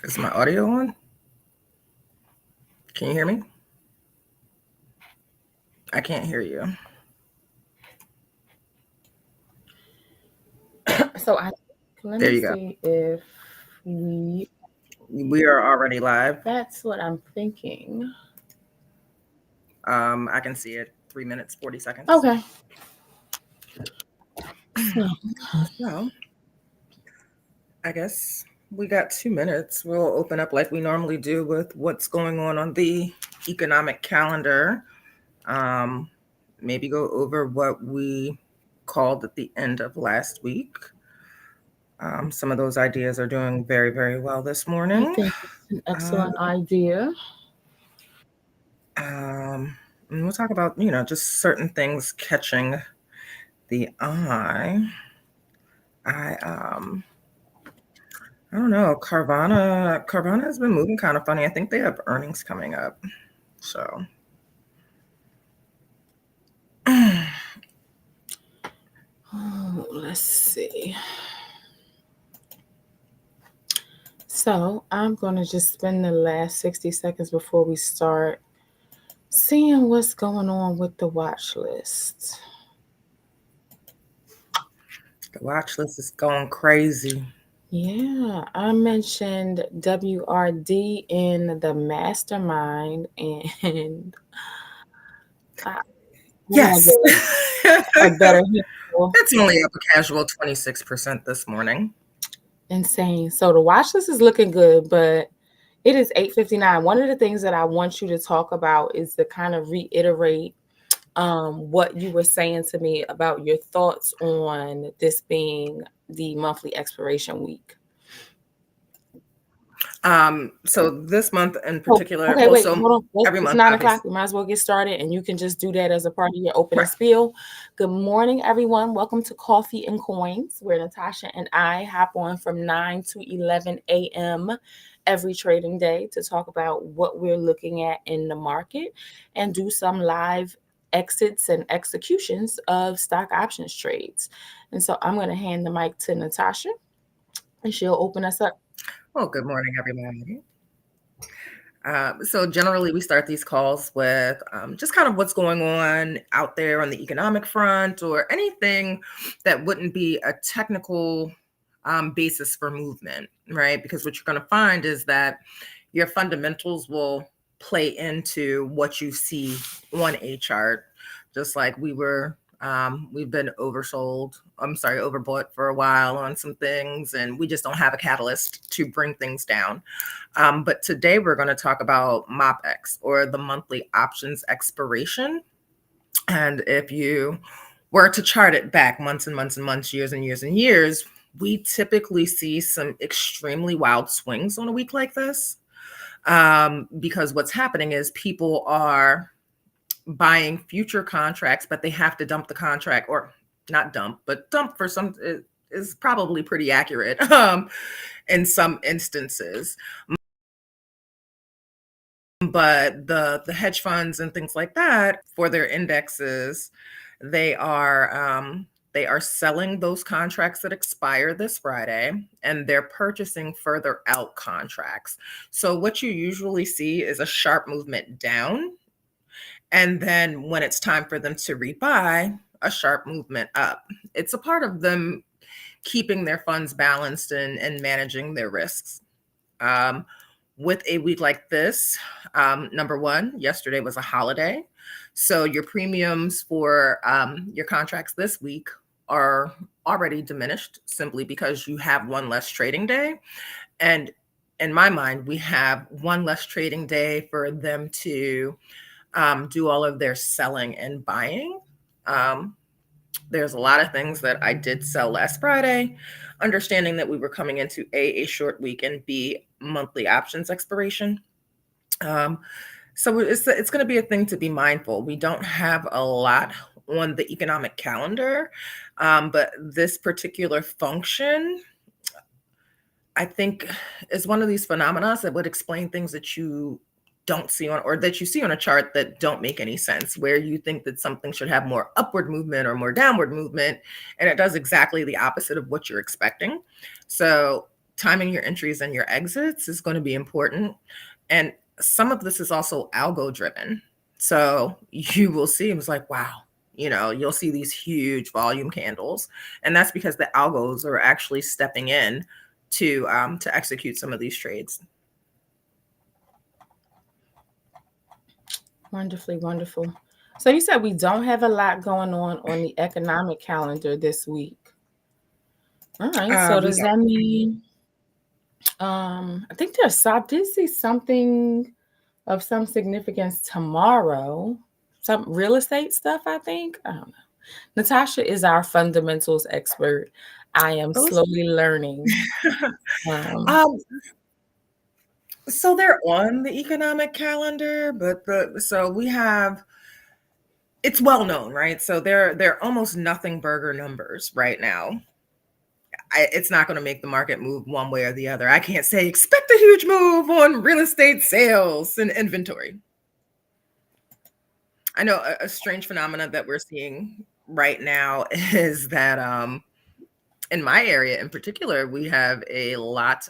Is my audio on? Can you hear me? I can't hear you. So let There me you go. see if We are already live. that's what I'm thinking. I can see it. 3 minutes, 40 seconds. Okay. So I guess we got 2 minutes. We'll open up like we normally do with what's going on the economic calendar. Maybe go over what we called at the end of last week. Some of those ideas are doing very, very well this I morning. think it's an excellent idea. And we'll talk about, just certain things catching the eye. I don't know. Carvana has been moving kind of funny. I think they have earnings coming up. So Oh, let's see. So I'm going to just spend the last 60 seconds before we start seeing what's going on with the watch list. the watch list is going crazy. Yeah, I mentioned WRD in the mastermind, and I, Yes. a better handle. It's only up a casual 26% this morning. Insane. So the watch list is looking good, but it is 8:59. One of the things that I want you to talk about is to kind of reiterate what you were saying to me about your thoughts on this being the monthly expiration week. So this month in Oh, particular, okay, well, wait, so hold on. every It's month, 9:00. obviously. We might as well get started, and you can just do that as a part of your opening Right. spiel. Good morning, everyone. Welcome to Coffee and Coins, where Natasha and I hop on from 9 to 11 a.m. every trading day to talk about what we're looking at in the market and do some live exits and executions of stock options trades. And so I'm going to hand the mic to Natasha, and she'll open us up. Well, good morning, everybody. So generally, we start these calls with just kind of what's going on out there on the economic front or anything that wouldn't be a technical basis for movement, right? Because what you're going to find is that your fundamentals will play into what you see on a chart, just like we've been overbought for a while on some things, and we just don't have a catalyst to bring things down. But today we're going to talk about MOPX, or the monthly options expiration. And if you were to chart it back months and months and months, years and years and years, we typically see some extremely wild swings on a week like this. Because what's happening is people are buying future contracts, but they have to dump the contract, or not dump, but dump for some is probably pretty accurate in some instances. But the hedge funds and things like that, for their indexes, they are selling those contracts that expire this Friday, and they're purchasing further out contracts. So what you usually see is a sharp movement down, and then when it's time for them to rebuy, a sharp movement up. It's a part of them keeping their funds balanced and managing their risks. Um, with a week like this, number one, yesterday was a holiday. So your premiums for your contracts this week are already diminished simply because you have one less trading day. And in my mind, we have one less trading day for them to do all of their selling and buying. There's a lot of things that I did sell last Friday, understanding that we were coming into a short week, and B, monthly options expiration. So it's going to be a thing to be mindful. We don't have a lot on the economic calendar, but this particular function, I think, is one of these phenomena that would explain things that you don't see on, or that you see on a chart that don't make any sense, where you think that something should have more upward movement or more downward movement, and it does exactly the opposite of what you're expecting. So timing your entries and your exits is going to be important. And some of this is also algo driven. So you will see, it was like, wow, you'll see these huge volume candles. And that's because the algos are actually stepping in to execute some of these trades. Wonderfully wonderful. So you said we don't have a lot going on the economic calendar this week. All right. So We does that mean I think I did see something of some significance tomorrow. Some real estate stuff, I think. I don't know. Natasha is our fundamentals expert. I am got slowly learning. um, so they're on the economic calendar, but so we have, it's well known, right? So they're almost nothing burger numbers right now. It's not going to make the market move one way or the other. I can't say expect a huge move on real estate sales and inventory. I know a strange phenomenon that we're seeing right now is that in my area in particular, we have a lot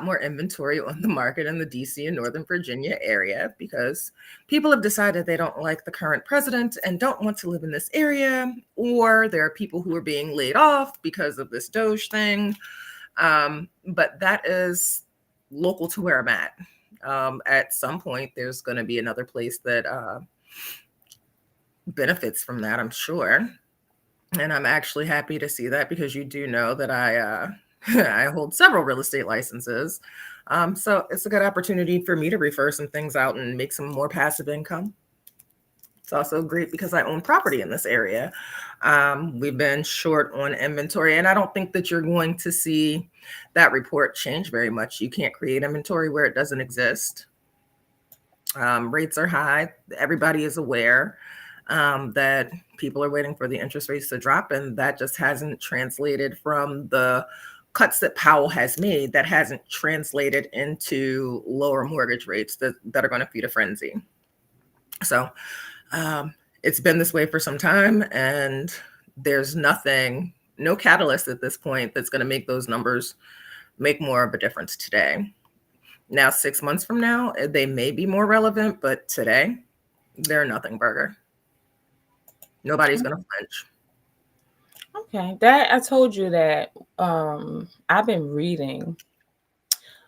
more inventory on the market in the DC and Northern Virginia area because people have decided they don't like the current president and don't want to live in this area, or there are people who are being laid off because of this Doge thing. But that is local to where I'm at. At some point, there's going to be another place that benefits from that, I'm sure. And I'm actually happy to see that because you do know that I hold several real estate licenses. So it's a good opportunity for me to refer some things out and make some more passive income. It's also great because I own property in this area. We've been short on inventory, and I don't think that you're going to see that report change very much. You can't create inventory where it doesn't exist. Rates are high. Everybody is aware that people are waiting for the interest rates to drop, and that just hasn't translated from the cuts that Powell has made. That hasn't translated into lower mortgage rates that are going to feed a frenzy. So it's been this way for some time, and there's no catalyst at this point that's going to make those numbers make more of a difference today. Now, 6 months from now, they may be more relevant, but today, they're nothing burger. Nobody's going to flinch. Okay. That I told you that I've been reading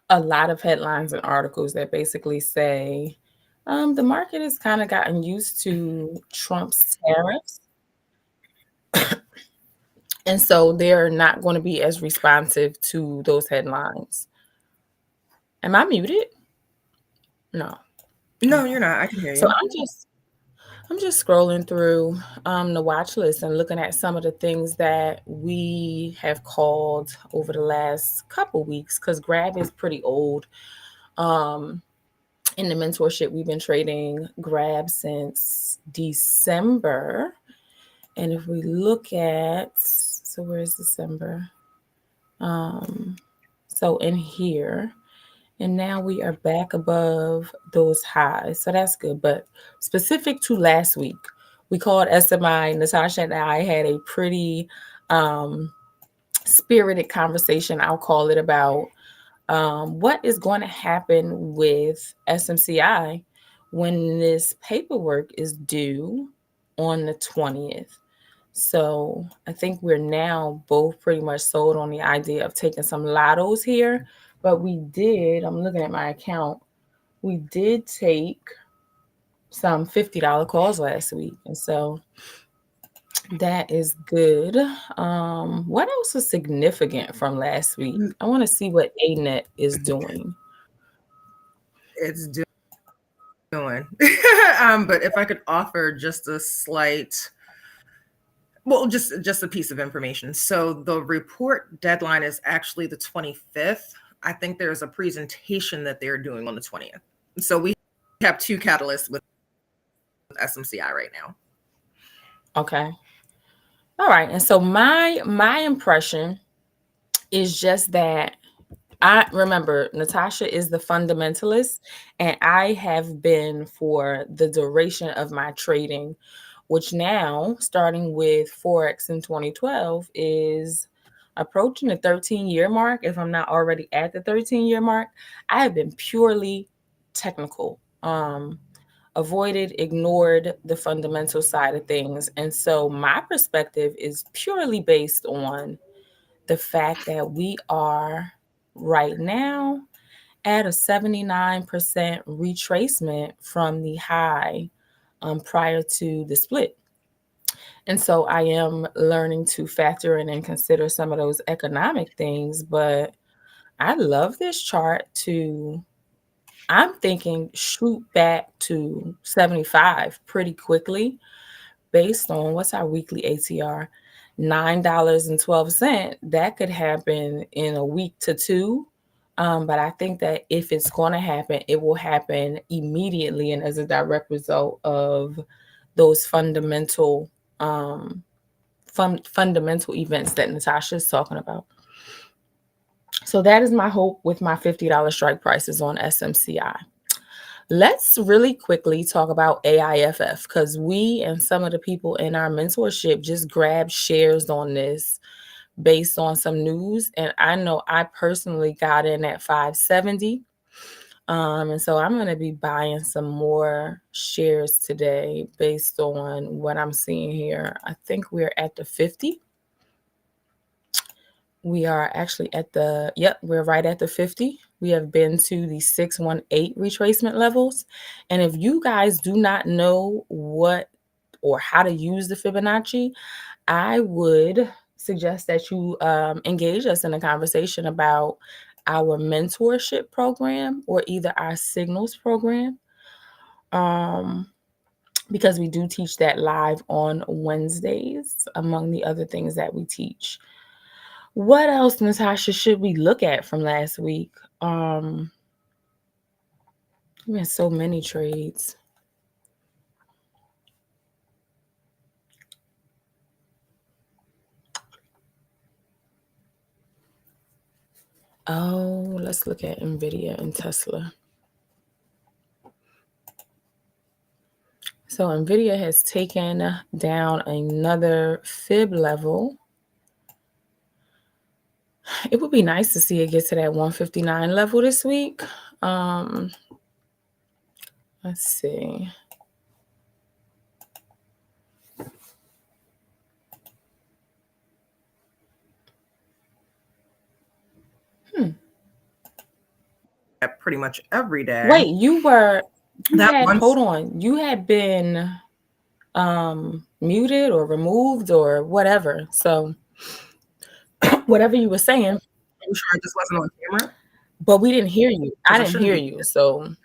a lot of headlines and articles that basically say the market has kind of gotten used to Trump's tariffs. And so they're not going to be as responsive to those headlines. Am I muted? No. No, Okay. you're not. I can hear So you. I'm just scrolling through the watch list and looking at some of the things that we have called over the last couple weeks because Grab is pretty old. In the mentorship, we've been trading Grab since December. And if we look at, so where's December? So in here, and now we are back above those highs. So that's good. But specific to last week, we called SMI. Natasha and I had a pretty spirited conversation, I'll call it, about what is going to happen with SMCI when this paperwork is due on the 20th. So I think we're now both pretty much sold on the idea of taking some lottos here. But I'm looking at my account, we did take some $50 calls last week. And so that is good. What else was significant from last week? I want to see what ANET is doing. It's doing. But if I could offer just a slight, well, just a piece of information. So the report deadline is actually the 25th. I think there's a presentation that they're doing on the 20th. So we have two catalysts with SMCI right now. Okay. All right. And so my impression is just that I remember Natasha is the fundamentalist, and I have been for the duration of my trading, which now, starting with Forex in 2012, is approaching the 13-year mark, if I'm not already at the 13-year mark, I have been purely technical. Avoided, ignored the fundamental side of things. And so my perspective is purely based on the fact that we are right now at a 79% retracement from the high prior to the split. And so I am learning to factor in and consider some of those economic things, but I love this chart to, I'm thinking, shoot back to 75 pretty quickly based on what's our weekly ATR? $9.12. That could happen in a week to two. But I think that if it's going to happen, it will happen immediately and as a direct result of those fundamental events that Natasha is talking about. So that is my hope with my $50 strike prices on SMCI. Let's really quickly talk about AIFF because we and some of the people in our mentorship just grabbed shares on this based on some news. And I know I personally got in at 570. And so I'm going to be buying some more shares today based on what I'm seeing here. I think we're at the 50. We are actually at the, we're right at the 50. We have been to the 618 retracement levels. And if you guys do not know what or how to use the Fibonacci, I would suggest that you engage us in a conversation about our mentorship program or either our signals program. Because we do teach that live on Wednesdays, among the other things that we teach. What else, Natasha, should we look at from last week? We had so many trades. Oh, let's look at NVIDIA and Tesla. So NVIDIA has taken down another fib level. It would be nice to see it get to that 159 level this week. Let's see. Pretty much every day. Wait, you had been muted or removed or whatever. So whatever you were saying. I'm sure it just wasn't on camera. But we didn't hear you. I didn't hear you. So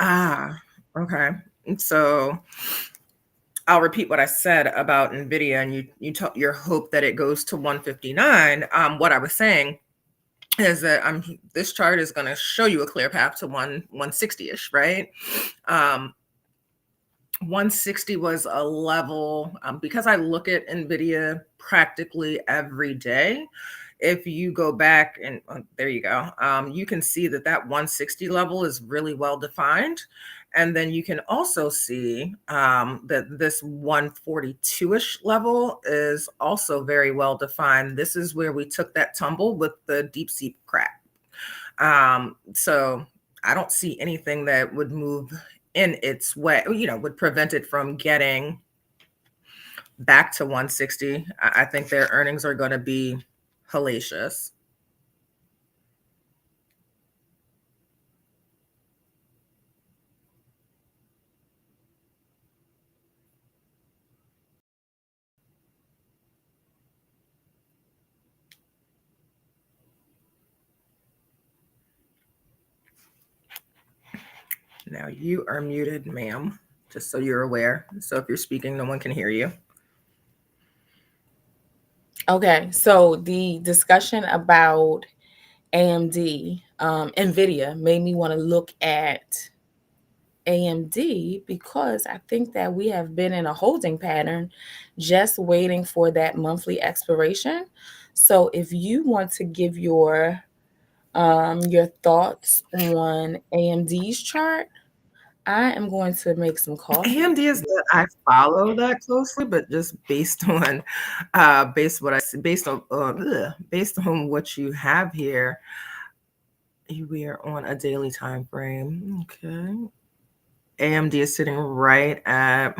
okay. So I'll repeat what I said about NVIDIA, and your hope that it goes to 159. What I was saying is that this chart is going to show you a clear path to 160-ish, right? 160 was a level, because I look at NVIDIA practically every day. If you go back and there you go, you can see that 160 level is really well defined. And then you can also see that this 142-ish level is also very well defined. This is where we took that tumble with the deep sea crack. So I don't see anything that would move in its way, would prevent it from getting back to 160. I think their earnings are going to be hellacious. Now you are muted, ma'am, just so you're aware. So if you're speaking, no one can hear you. Okay, so the discussion about AMD, NVIDIA made me want to look at AMD because I think that we have been in a holding pattern just waiting for that monthly expiration. So if you want to give your thoughts on AMD's chart, I am going to make some coffee. AMD is that I follow that closely, but just based on based on what you have here, we are on a daily time frame. Okay. AMD is sitting right at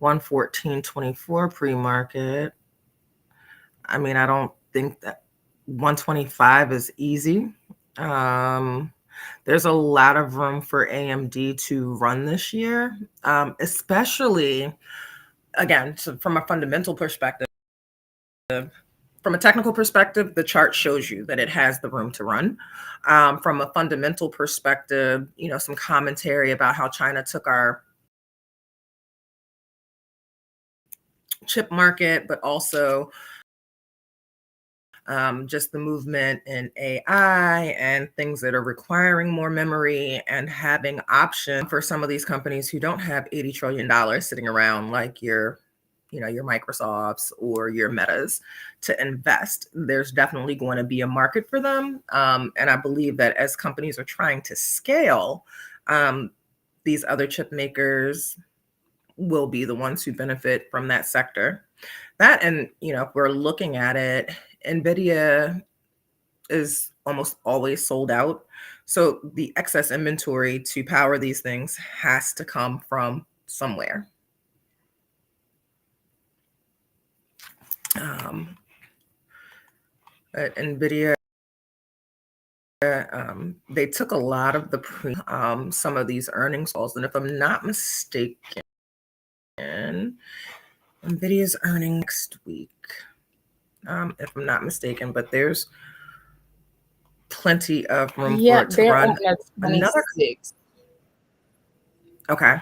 114.24 pre-market. I mean, I don't think that 125 is easy. Um, there's a lot of room for AMD to run this year, especially again, so from a fundamental perspective. From a technical perspective, the chart shows you that it has the room to run. From a fundamental perspective, some commentary about how China took our chip market, but also just the movement in AI and things that are requiring more memory and having options for some of these companies who don't have $80 trillion sitting around like your Microsofts or your Metas to invest. There's definitely going to be a market for them. And I believe that as companies are trying to scale, these other chip makers will be the ones who benefit from that sector. That, and if we're looking at it, NVIDIA is almost always sold out. So the excess inventory to power these things has to come from somewhere. At NVIDIA, they took a lot of the some of these earnings calls, and if I'm not mistaken, NVIDIA's earning next week. If I'm not mistaken, but there's plenty of room for it to they're run. on a Another 26. Okay.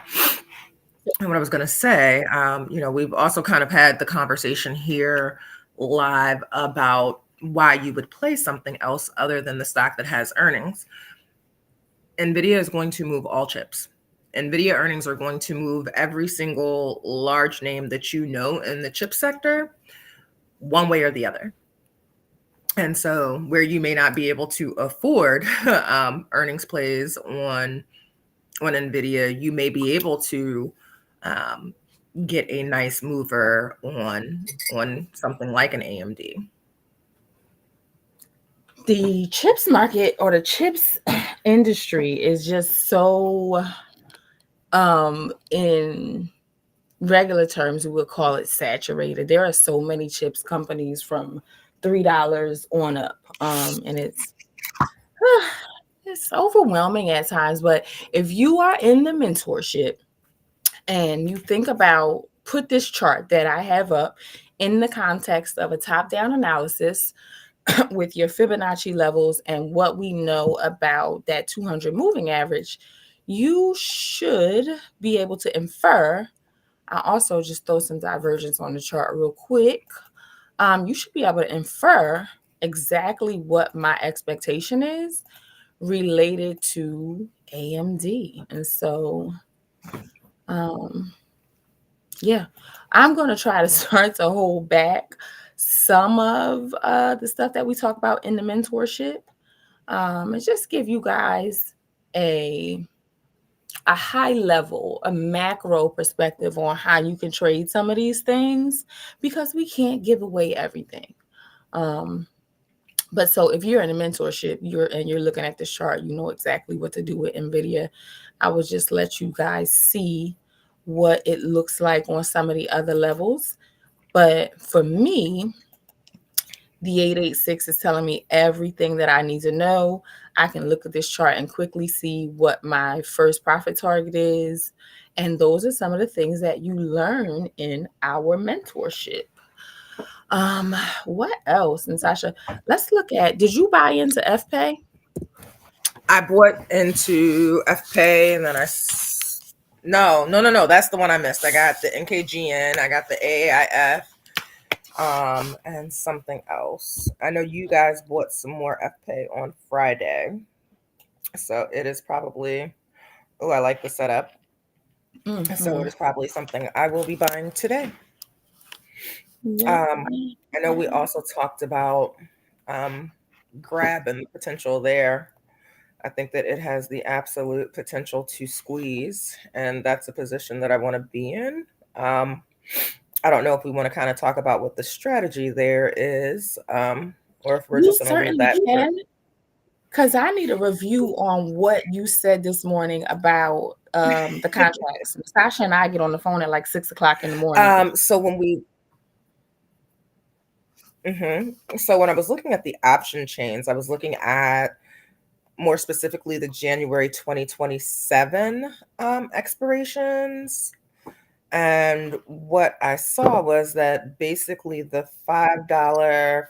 And what I was going to say, we've also kind of had the conversation here live about why you would play something else other than the stock that has earnings. NVIDIA is going to move all chips. NVIDIA earnings are going to move every single large name that you know in the chip sector, one way or the other. And so where you may not be able to afford earnings plays on NVIDIA, you may be able to get a nice mover on something like an AMD. The chips market or the chips industry is just so in regular terms we would call it saturated. There are so many chips companies from $3 on up, and it's it's overwhelming at times. But if you are in the mentorship and you think about, put this chart that I have up in the context of a top-down analysis with your Fibonacci levels and what we know about that 200 moving average, you should be able to infer. I also just throw some divergence on the chart real quick. You should be able to infer exactly what my expectation is related to AMD. And so, yeah, I'm going to try to start to hold back some of the stuff that we talk about in the mentorship, and just give you guys a high level, a macro perspective on how you can trade some of these things, because we can't give away everything. But so if you're in a mentorship, you're looking at this chart, you know exactly what to do with NVIDIA. I would just let you guys see what it looks like on some of the other levels. But for me, the 886 is telling me everything that I need to know. I can look at this chart and quickly see what my first profit target is. And those are some of the things that you learn in our mentorship. What else, Natasha? Let's look at, did you buy into FPay? I bought into FPay and then no. That's the one I missed. I got the NKGN, I got the AAIF, and something else. I know you guys bought some more FPay on Friday. So it is probably, oh, I like the setup. Mm-hmm. So it is probably something I will be buying today. Yep. I know we also talked about Grab and the potential there. I think that it has the absolute potential to squeeze, and that's a position that I want to be in. Um, I don't know if we want to kind of talk about what the strategy there is, or if we're You just going to leave certainly that for. can, because I need a review on what you said this morning about the contracts. Sasha and I get on the phone at like 6 o'clock in the morning. So when we, so when I was looking at the option chains, I was looking at more specifically the January 2027 expirations. And what I saw was that basically the $5,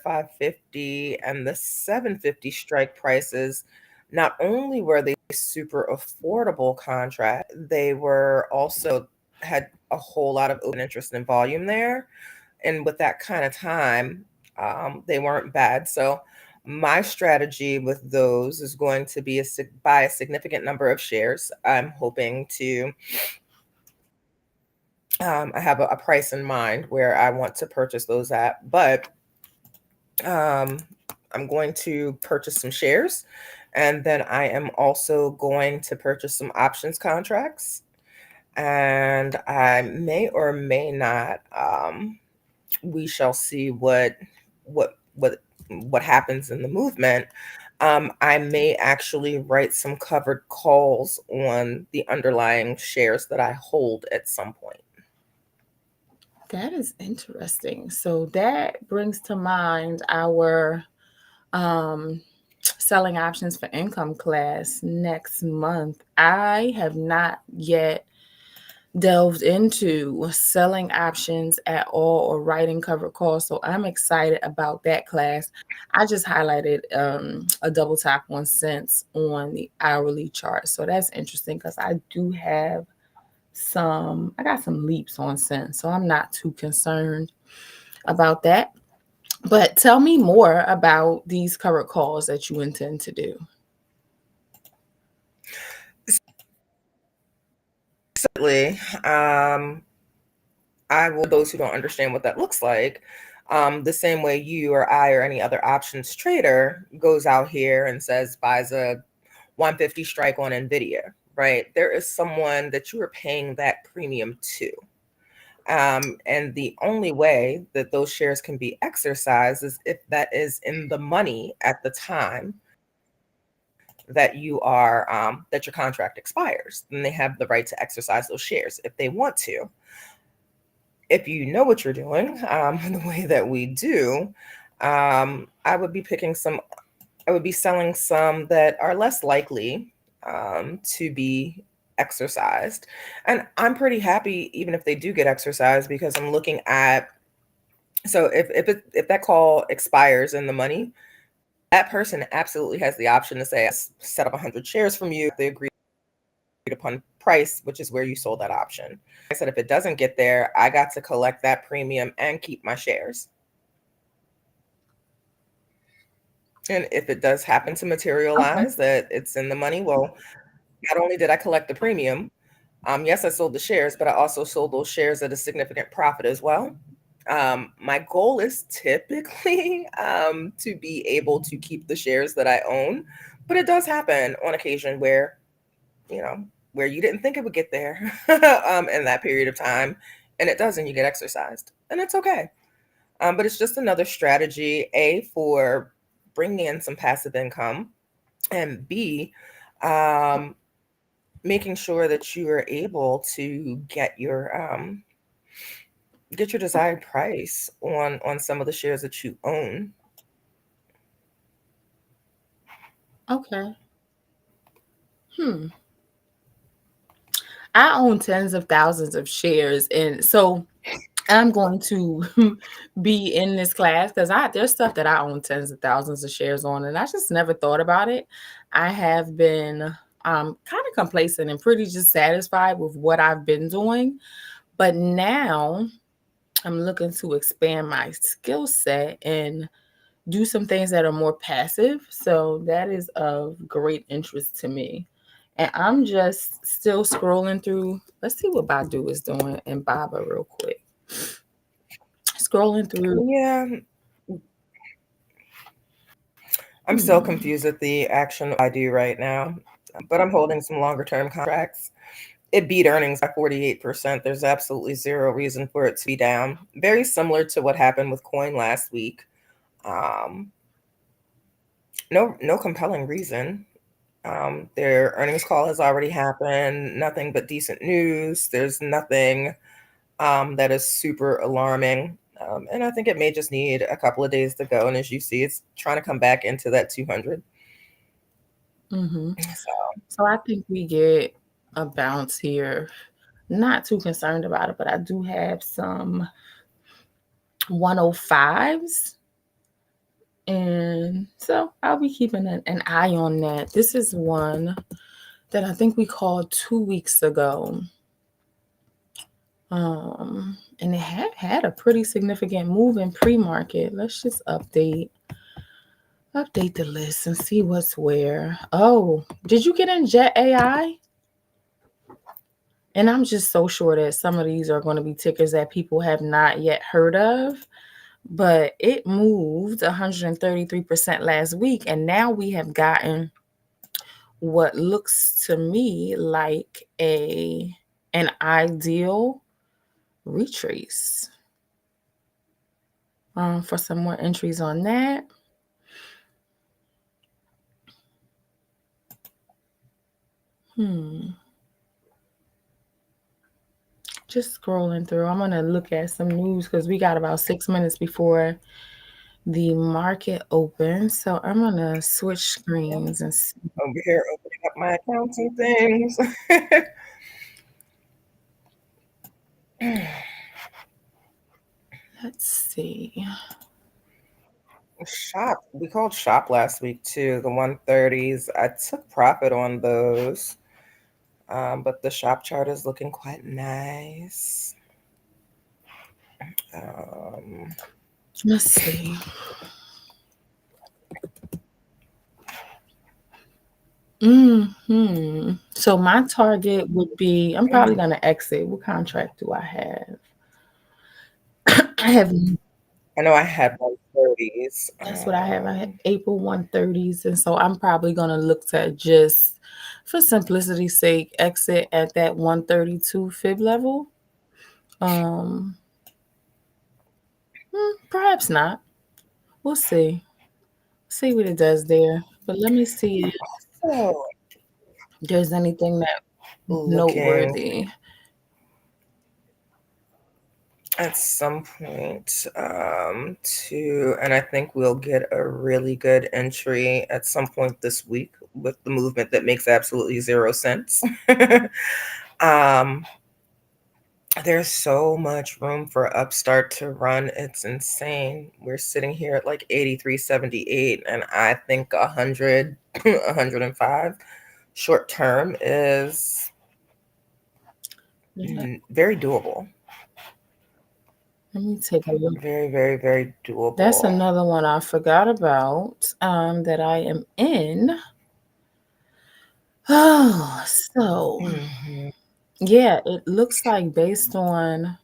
550, and the 750 strike prices, not only were they super affordable contract, they were also had a whole lot of open interest and volume there. And with that kind of time, they weren't bad. So my strategy with those is going to be buy a significant number of shares. I'm hoping to I have a price in mind where I want to purchase those at, but um, I'm going to purchase some shares, and then I am also going to purchase some options contracts, and I may or may not. We shall see what what what happens in the movement. I may actually write some covered calls on the underlying shares that I hold at some point. That is interesting. So that brings to mind our um, selling options for income class next month. I have not yet delved into selling options at all or writing covered calls. So I'm excited about that class. I just highlighted a double tap on cents on the hourly chart. So that's interesting because I got some leaps on cents. So I'm not too concerned about that. But tell me more about these covered calls that you intend to do. Certainly, I will those who don't understand what that looks like. The same way you or I or any other options trader goes out here and says buys a 150 strike on Nvidia, right? There is someone that you are paying that premium to. And the only way that those shares can be exercised is if that is in the money at the time that you are that your contract expires. Then they have the right to exercise those shares if they want to. If you know what you're doing, the way that we do, I would be picking some, I would be selling some that are less likely to be exercised. And I'm pretty happy even if they do get exercised because I'm looking at, so if that call expires in the money, that person absolutely has the option to say, set up 100 shares from you. They agree upon price, which is where you sold that option. Like I said, if it doesn't get there, I got to collect that premium and keep my shares. And if it does happen to Okay. materialize that it's in the money, well, not only did I collect the premium, yes, I sold the shares, but I also sold those shares at a significant profit as well. My goal is typically to be able to keep the shares that I own, but it does happen on occasion where you know, where you didn't think it would get there in that period of time. And it does, and you get exercised. And it's okay. But it's just another strategy, A, for bringing in some passive income, and B, um, making sure that you are able to get your desired price on some of the shares that you own. Okay. Hmm. I own tens of thousands of shares, and so I'm going to be in this class because I there's stuff that I own tens of thousands of shares on, and I just never thought about it. I have been kind of complacent and pretty just satisfied with what I've been doing, but now I'm looking to expand my skill set and do some things that are more passive. So that is of great interest to me. And I'm just still scrolling through. Let's see what Badu is doing and Baba real quick. Scrolling through. Yeah. I'm so confused at the action I do right now, but I'm holding some longer term contracts. It beat earnings by 48%. There's absolutely zero reason for it to be down. Very similar to what happened with Coin last week. Um, no compelling reason. Their earnings call has already happened. Nothing but decent news. There's nothing that is super alarming. And I think it may just need a couple of days to go. And as you see, it's trying to come back into that 200. Mm-hmm. So, So I think we get a bounce here. Not too concerned about it, but I do have some 105s. And so I'll be keeping an eye on that. This is one that I think we called 2 weeks ago. And it had a pretty significant move in pre-market. Let's just update the list and see what's where. Oh, did you get in Jet AI? And I'm just so sure that some of these are going to be tickers that people have not yet heard of. But it moved 133% last week, and now we have gotten what looks to me like an ideal retrace. For some more entries on that. Just scrolling through. I'm gonna look at some news because we got about 6 minutes before the market opens. So I'm gonna switch yeah, screens and see. over here opening up my accounting things. Let's see. Shop. We called shop last week too. The 130s. I took profit on those. But the shop chart is looking quite nice. Um, Let's see. So my target would be, I'm probably gonna exit. What contract do I have? I have, I know I had 130s. that's what I have. I have April 130s. And so I'm probably gonna look to just, for simplicity's sake, exit at that 132 fib level. Um, Perhaps not. We'll see. See what it does there. But let me see if So there's anything that looking noteworthy. at some point to, and I think we'll get a really good entry at some point this week with the movement that makes absolutely zero sense. um, there's so much room for Upstart to run. It's insane. We're sitting here at like 83.78, and I think 100, 105 short term is Yeah. very doable. Let me take a look. Very, very, very That's doable. another one I forgot about that I am in. Oh, so Mhm. yeah, it looks like based on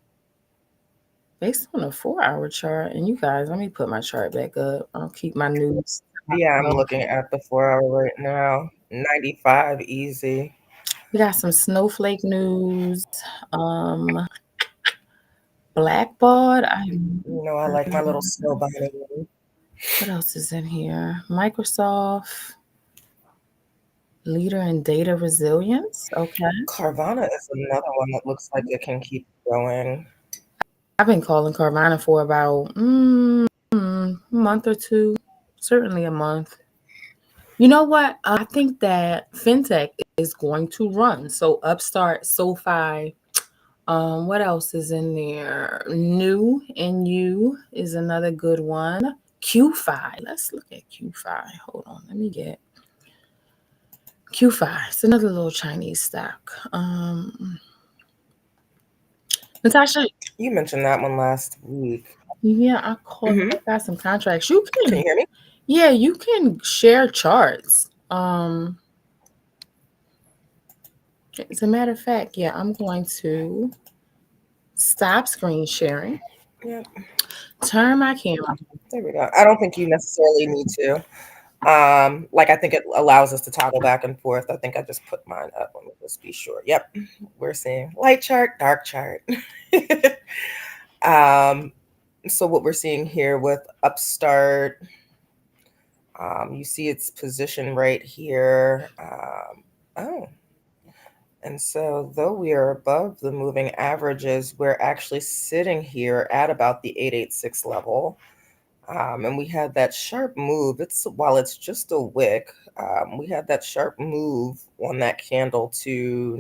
a 4-hour chart. And you guys, let me put my chart back up. I'll keep my news. Yeah, I'm looking at the 4 hour right now. 95 easy. We got some snowflake news. Um, Blackbaud. You know, I like my little snow bunny. What else is in here? Microsoft, leader in data resilience. Okay. Carvana is another one that looks like it can keep going. I've been calling Carvana for about a month or two, certainly a month. You know what? I think that fintech is going to run. So Upstart, SoFi, what else is in there? New and You is another good one. QFi. Let's look at QFi. Hold on. Let me get QFi. It's another little Chinese stock. Natasha, You mentioned that one last week. yeah, I called. Hmm. I got some contracts. You Can can, you hear me? yeah, you can share charts. As a matter of fact, yeah, I'm going to stop screen sharing, Yeah, turn my camera. there we go. I don't think you necessarily need to. Like I think it allows us to toggle back and forth. I think I just put mine up. Let me just be sure. Yep. We're seeing light chart, dark chart. um, so what we're seeing here with Upstart, you see its position right here. Oh, and so though we are above the moving averages, we're actually sitting here at about the 886 level. And we had that sharp move. While it's just a wick, we had that sharp move on that candle to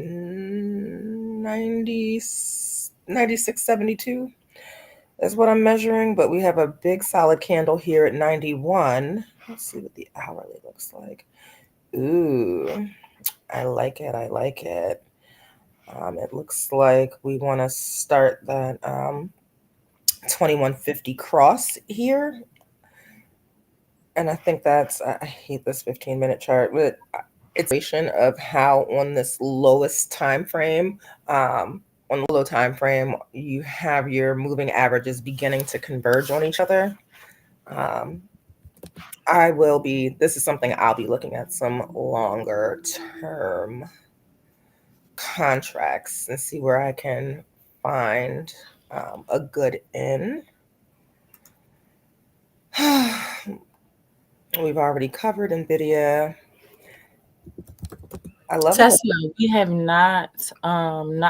96.72 is what I'm measuring. But we have a big solid candle here at 91. Let's see what the hourly looks like. Ooh, I like it. I like it. It looks like we want to start that 2150 cross here. And I think I hate this 15-minute chart, but it's a of how on this lowest time frame, on the low time frame, you have your moving averages beginning to converge on each other. This is something I'll be looking at some longer term contracts and see where I can find a good in. We've already covered NVIDIA. I love it. Tesla. We have not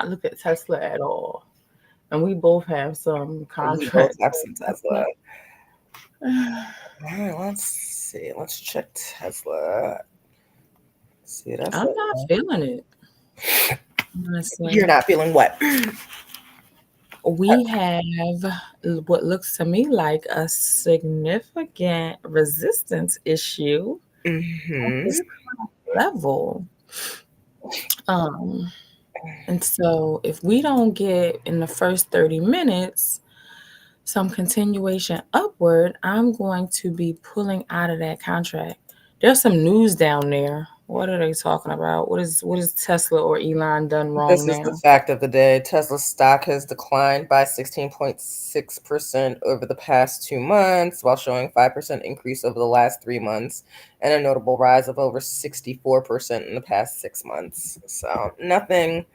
looked at Tesla at all, and we both have some We both contracts. have some Tesla. I'm All right, let's see. Let's check Tesla. See, that's not feeling it, honestly. You're not feeling what? We have what looks to me like a significant resistance issue at Mm-hmm. this level. Um, and so if we don't get in the first 30 minutes some continuation upward, I'm going to be pulling out of that contract. There's some news down there. What are they talking about? What is Tesla or Elon done wrong This is the now? fact of the day. Tesla stock has declined by 16.6% over the past 2 months, while showing 5% increase over the last 3 months, and a notable rise of over 64% in the past 6 months. So nothing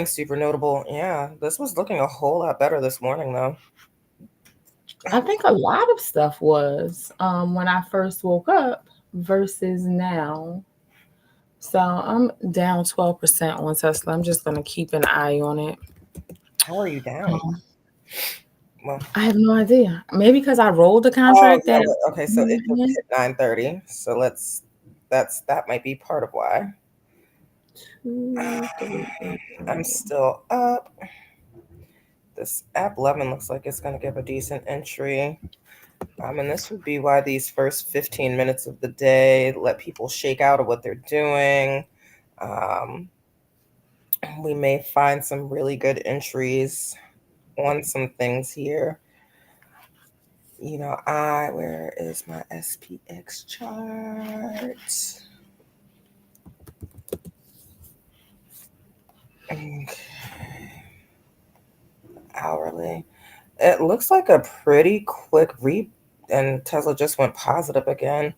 super notable. Yeah, this was looking a whole lot better this morning, though. I think a lot of stuff was when I first woke up versus now. So I'm down 12% on Tesla. I'm just gonna keep an eye on it. How are you down? Um, Well, I have no idea. Maybe because I rolled the oh contract yeah. that Okay, so it just hit 9:30. So that might be part of why. 2, 3, 8. I'm still up. This app 11 looks like it's going to give a decent entry. And this would be why these first 15 minutes of the day let people shake out of what they're doing. Um, we may find some really good entries on some things here. Where is my SPX chart? Okay. Hourly. It looks like a pretty quick and Tesla just went positive again.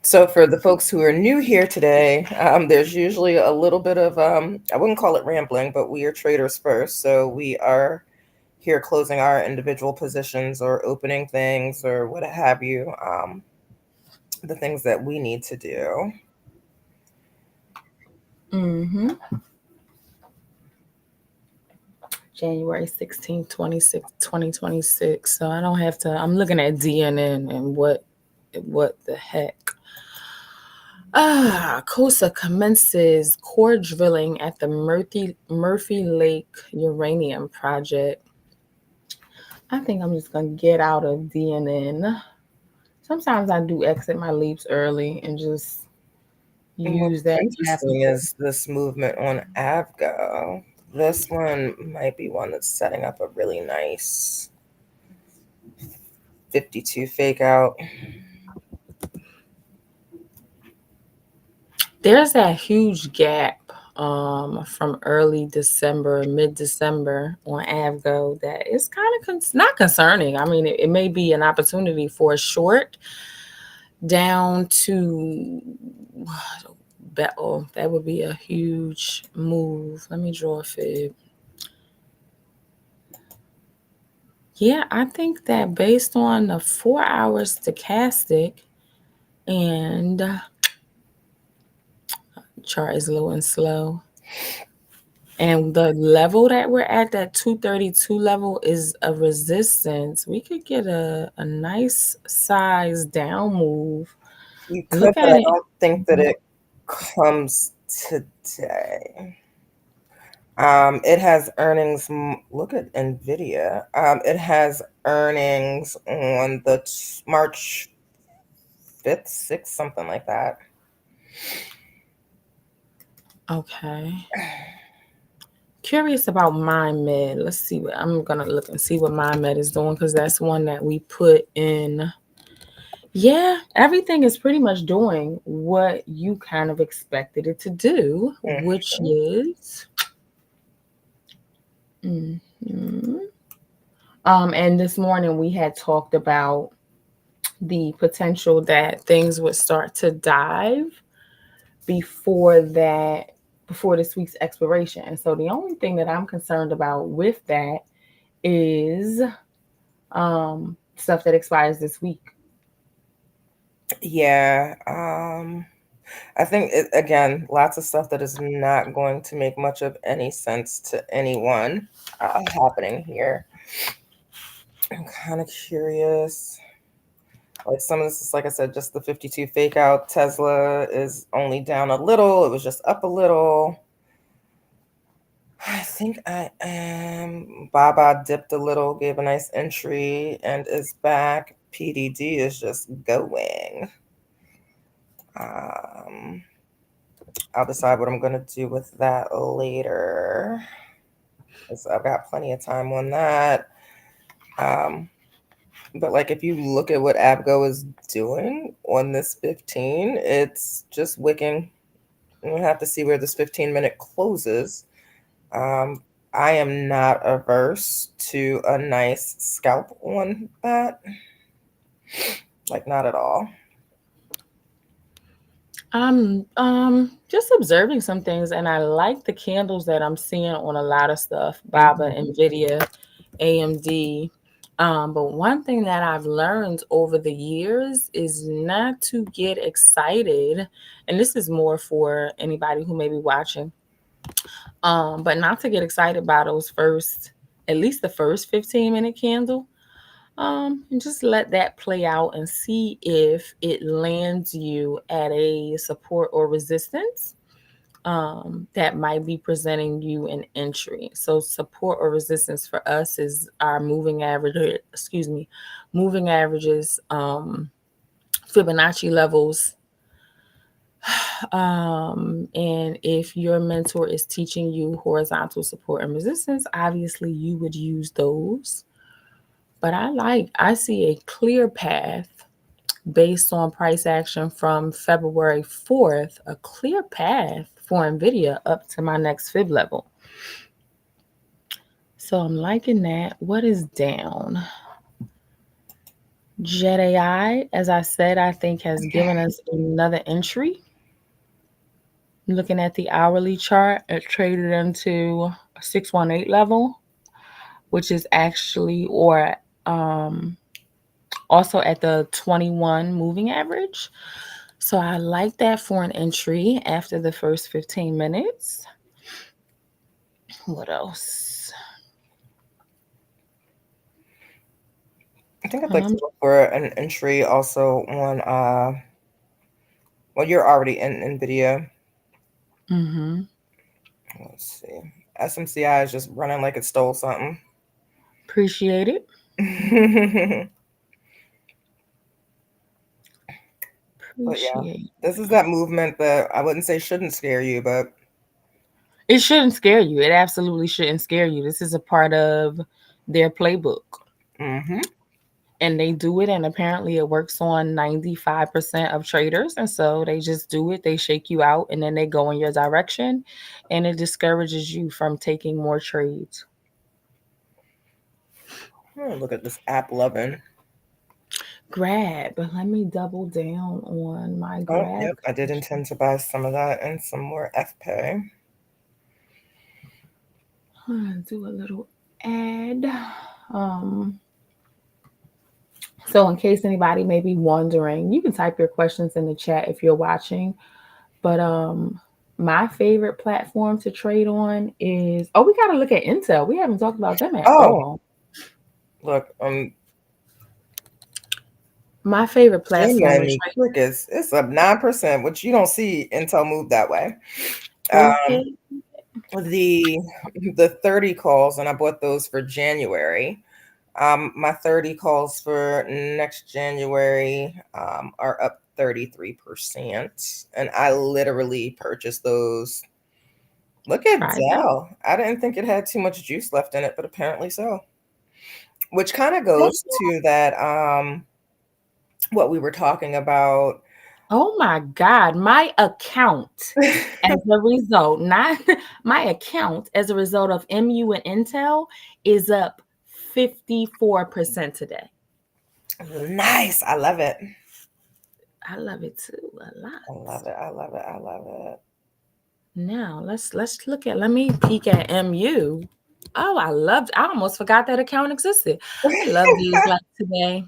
So for the folks who are new here today, there's usually a little bit of, I wouldn't call it rambling, but we are traders first. So we are here closing our individual positions or opening things or what have you, the things that we need to do. Mm-hmm. January 16th, 2026. So I don't have to, I'm looking at DNN and what the heck. COSA commences core drilling at the Murphy Lake Uranium Project. I think I'm just gonna get out of DNN. Sometimes I do exit my leaps early and just And what's use that interesting capital. is this movement on Avgo. This one might be one that's setting up a really nice 52 fake out. There's that huge gap from early December, mid-December on Avgo that is kind of not concerning. I mean, it may be an opportunity for a short down to oh, that would be a huge move. Let me draw a fib. Yeah, I think that based on the 4 hour stochastic and chart is low and slow. And the level that we're at, that 232 level, is a resistance. We could get a nice size down move. You could, Look but at I it. don't think that it comes today. It has earnings. Look at Nvidia. It has earnings on the March 5th, 6th, something like that. Okay. Curious about MindMed. Let's see what I'm gonna look and see what MindMed is doing because that's one that we put in. Yeah, everything is pretty much doing what you kind of expected it to do, which Mhm. is. Mhm. And this morning we had talked about the potential that things would start to dive before that, before this week's expiration. And so the only thing that I'm concerned about with that is stuff that expires this week. Yeah. I think again, lots of stuff that is not going to make much of any sense to anyone happening here. I'm kind of curious. Like some of this is, like I said, just the 52 fake out. Tesla is only down a little. It was just up a little. I think I am. Baba dipped a little, gave a nice entry, and is back. PDD is just going. Um, I'll decide what I'm going to do with that later. So I've got plenty of time on that. Um, but like if you look at what Abgo is doing on this 15, it's just wicking. We'll have to see where this 15-minute closes. Um, I am not averse to a nice scalp on that. Like not at all. I'm just observing some things and I like the candles that I'm seeing on a lot of stuff. Baba, Mhm. Nvidia, AMD. But one thing that I've learned over the years is not to get excited, and this is more for anybody who may be watching. But not to get excited by those first, at least the first 15-minute candle. And just let that play out and see if it lands you at a support or resistance that might be presenting you an entry. So support or resistance for us is our moving average, excuse me, moving averages, Fibonacci levels. And if your mentor is teaching you horizontal support and resistance, obviously you would use those. But I see a clear path based on price action from February 4th, a clear path for NVIDIA up to my next fib level. So I'm liking that. What is down? Jet AI, as I said, I think has given us another entry. Looking at the hourly chart, it traded into a 618 level, which is actually, or also at the 21 moving average. So I like that for an entry after the first 15 minutes. What else? I think I'd like to Um, look for an entry also on well, you're already in NVIDIA. mm-hmm. Let's see. SMCI is just running like it stole something. Appreciate it. But yeah, Appreciate. this is that movement that I wouldn't say shouldn't scare you, but It shouldn't scare you. It absolutely shouldn't scare you. This is a part of their playbook. mm-hmm. And they do it, and apparently it works on 95% of traders. And so they just do it, they shake you out, and then they go in your direction, and it discourages you from taking more trades. Look at this app loving. Grab. Let me double down on my Oh, grab. yep. I did intend to buy some of that and some more FPay. Do a little ad. Um, so in case anybody may be wondering, you can type your questions in the chat if you're watching. But my favorite platform to trade on is, we gotta look at Intel. We haven't talked about them at Oh, all. look, My favorite platform Jamie to me trade. quick is it's up 9%, which you don't see Intel move that way. Um, Okay. the the 30 calls, and I bought those for January. My 30 calls for next January are up 33%. And I literally purchased those. Look at Friday. Dell. I didn't think it had too much juice left in it, but apparently so. Which kind of They goes to that what we were talking about. Oh my God, my account as a result, not my account as a result of MU and Intel is up 54% today. Nice. I love it. I love it too a lot. I love it. I love it. I love it. Now let me peek at MU. Oh, I almost forgot that account existed. I love these like today.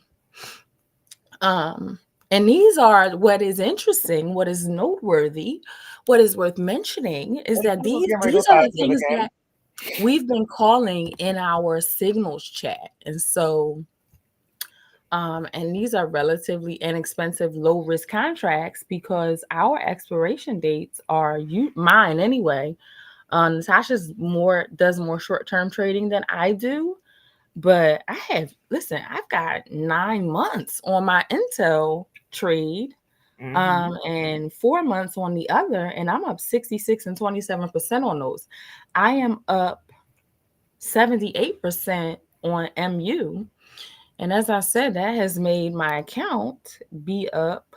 Um, and these are what is interesting, what is noteworthy, what is worth mentioning is that We're these getting ready to these go are the positive things again. that we've been calling in our signals chat. And so and these are relatively inexpensive, low risk contracts because our expiration dates are mine anyway. Natasha's does more short term trading than I do, but I've got 9 months on my Intel trade, Mm-hmm. and 4 months on the other, and I'm up 66 and 27% on those. I am up 78% on MU. And as I said, that has made my account be up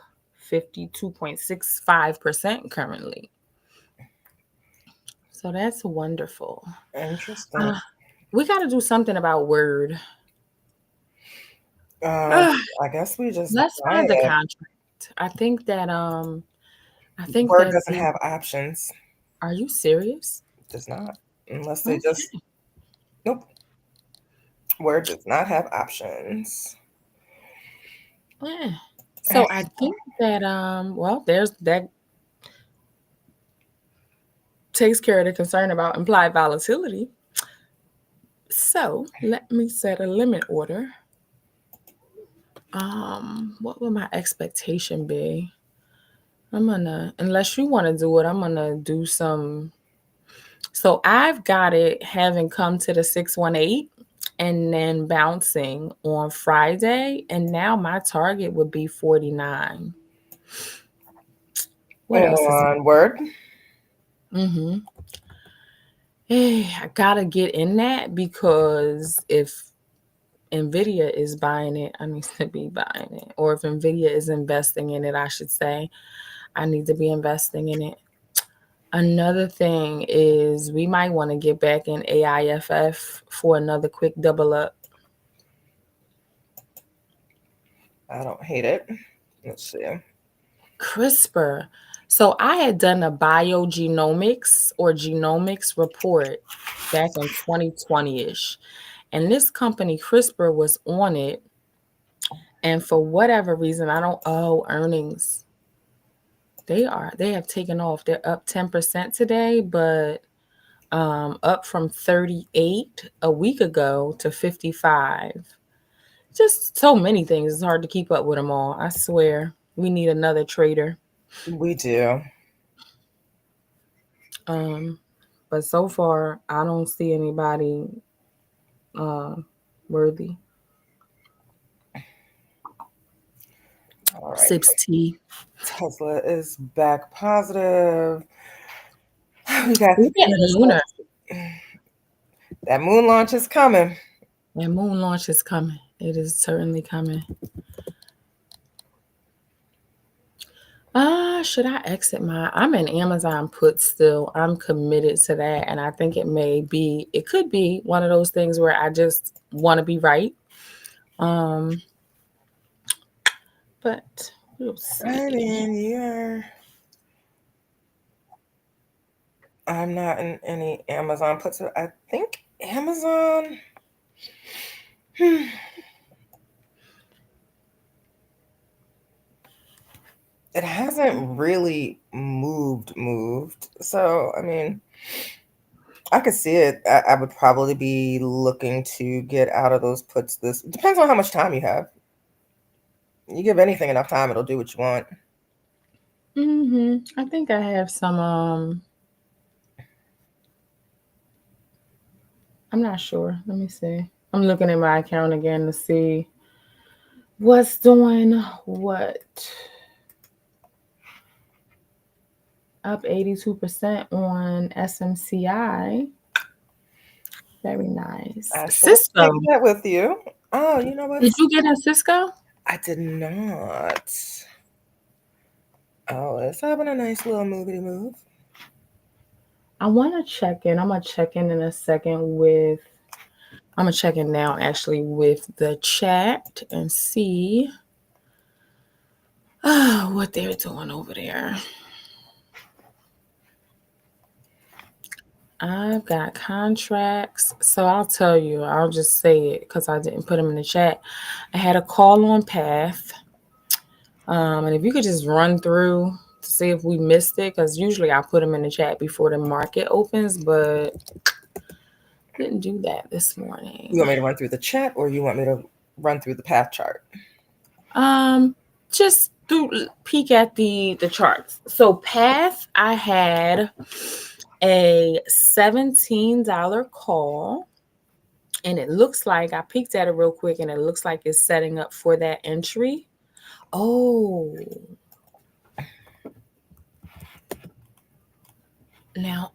52.65% currently. So that's wonderful. Interesting. We got to do something about Word. Uh, Uh, I guess we just let's buy find the it. contract. I think that Word doesn't the have options. are you serious? Does not. Unless they just, Okay. nope. Word does not have options. Yeah. So I think that there's that takes care of the concern about implied volatility. So let me set a limit order. What will my expectation be? Unless you want to do it, I'm gonna do some. So I've got it having come to the 618 and then bouncing on Friday. And now my target would be 49. What else is On Word, mm-hmm. I gotta get in that because if Nvidia is buying it, I need to be buying it. Or if Nvidia is investing in it, I should say, I need to be investing in it. Another thing is we might want to get back in AIFF for another quick double up. I don't hate it. Let's see. CRISPR. So I had done a biogenomics or genomics report back in 2020-ish. And this company, CRISPR, was on it. And for whatever reason, I don't earnings. They have taken off. They're up 10% today, but up from 38 a week ago to 55. Just so many things. It's hard to keep up with them all. I swear. We need another trader. We do. But so far, I don't see anybody worthy. All right. 6T. Tesla is back positive. We got We're getting lunar. that moon launch is coming. That moon launch is coming. It is certainly coming. Should I exit I'm in Amazon put still. I'm committed to that. And I think it could be one of those things where I just want to be right. but we'll I see. mean, I'm not in any Amazon puts. I think Amazon. It hasn't really moved. So, I mean, I could see it. I would probably be looking to get out of those puts. This depends on how much time you have. You give anything enough time, it'll do what you want. I think I have some. I'm not sure. Let me see. I'm looking at my account again to see what's doing what. Up 82% on SMCI. Very nice. I shall Cisco. take that with you. Oh, you know Did what's? you get a Cisco? I did not. Oh, it's having a nice little movie move. I want to check in. I'm going to check in a second with, I'm going to check in now actually with the chat and see what they're doing over there. I've got contracts. So I'll tell you, I'll just say it because I didn't put them in the chat. I had a call on Path. And if you could just run through to see if we missed it, because usually I put them in the chat before the market opens, but didn't do that this You morning. want me to run through the chat, or you want me to run through the path chart? Just through peek at the charts. So Path, I had a $17 call, and it looks like I peeked at it real quick, and it looks like it's setting up for that entry. Oh, now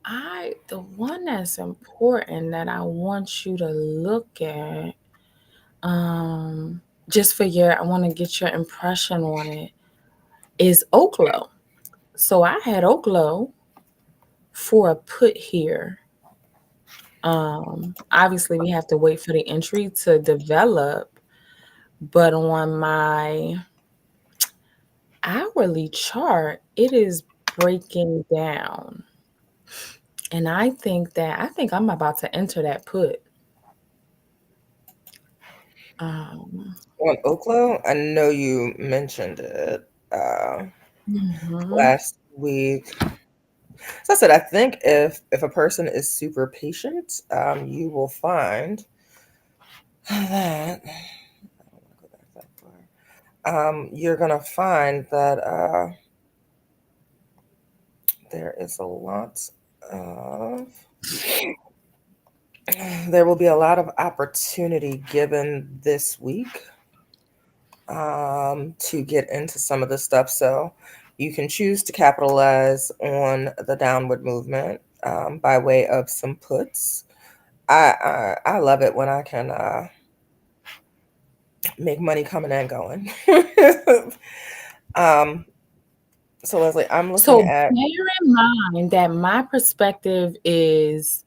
the one that's important that I want you to look at, just for I want to get your impression on it, is Oklo. So I had Oklo for a put here. Obviously we have to wait for the entry to develop, but on my hourly chart, it is breaking down. And I think I'm about to enter that put. Um, On Oklo, I know you mentioned it mhm. last week. So I said, I think if a person is super patient, you will find that you're gonna find that there is a lot of there will be a lot of opportunity given this week to get into some of this stuff. So you can choose to capitalize on the downward movement by way of some puts. I love it when I can make money coming and going. um, so Leslie, I'm looking So at bear in mind that my perspective is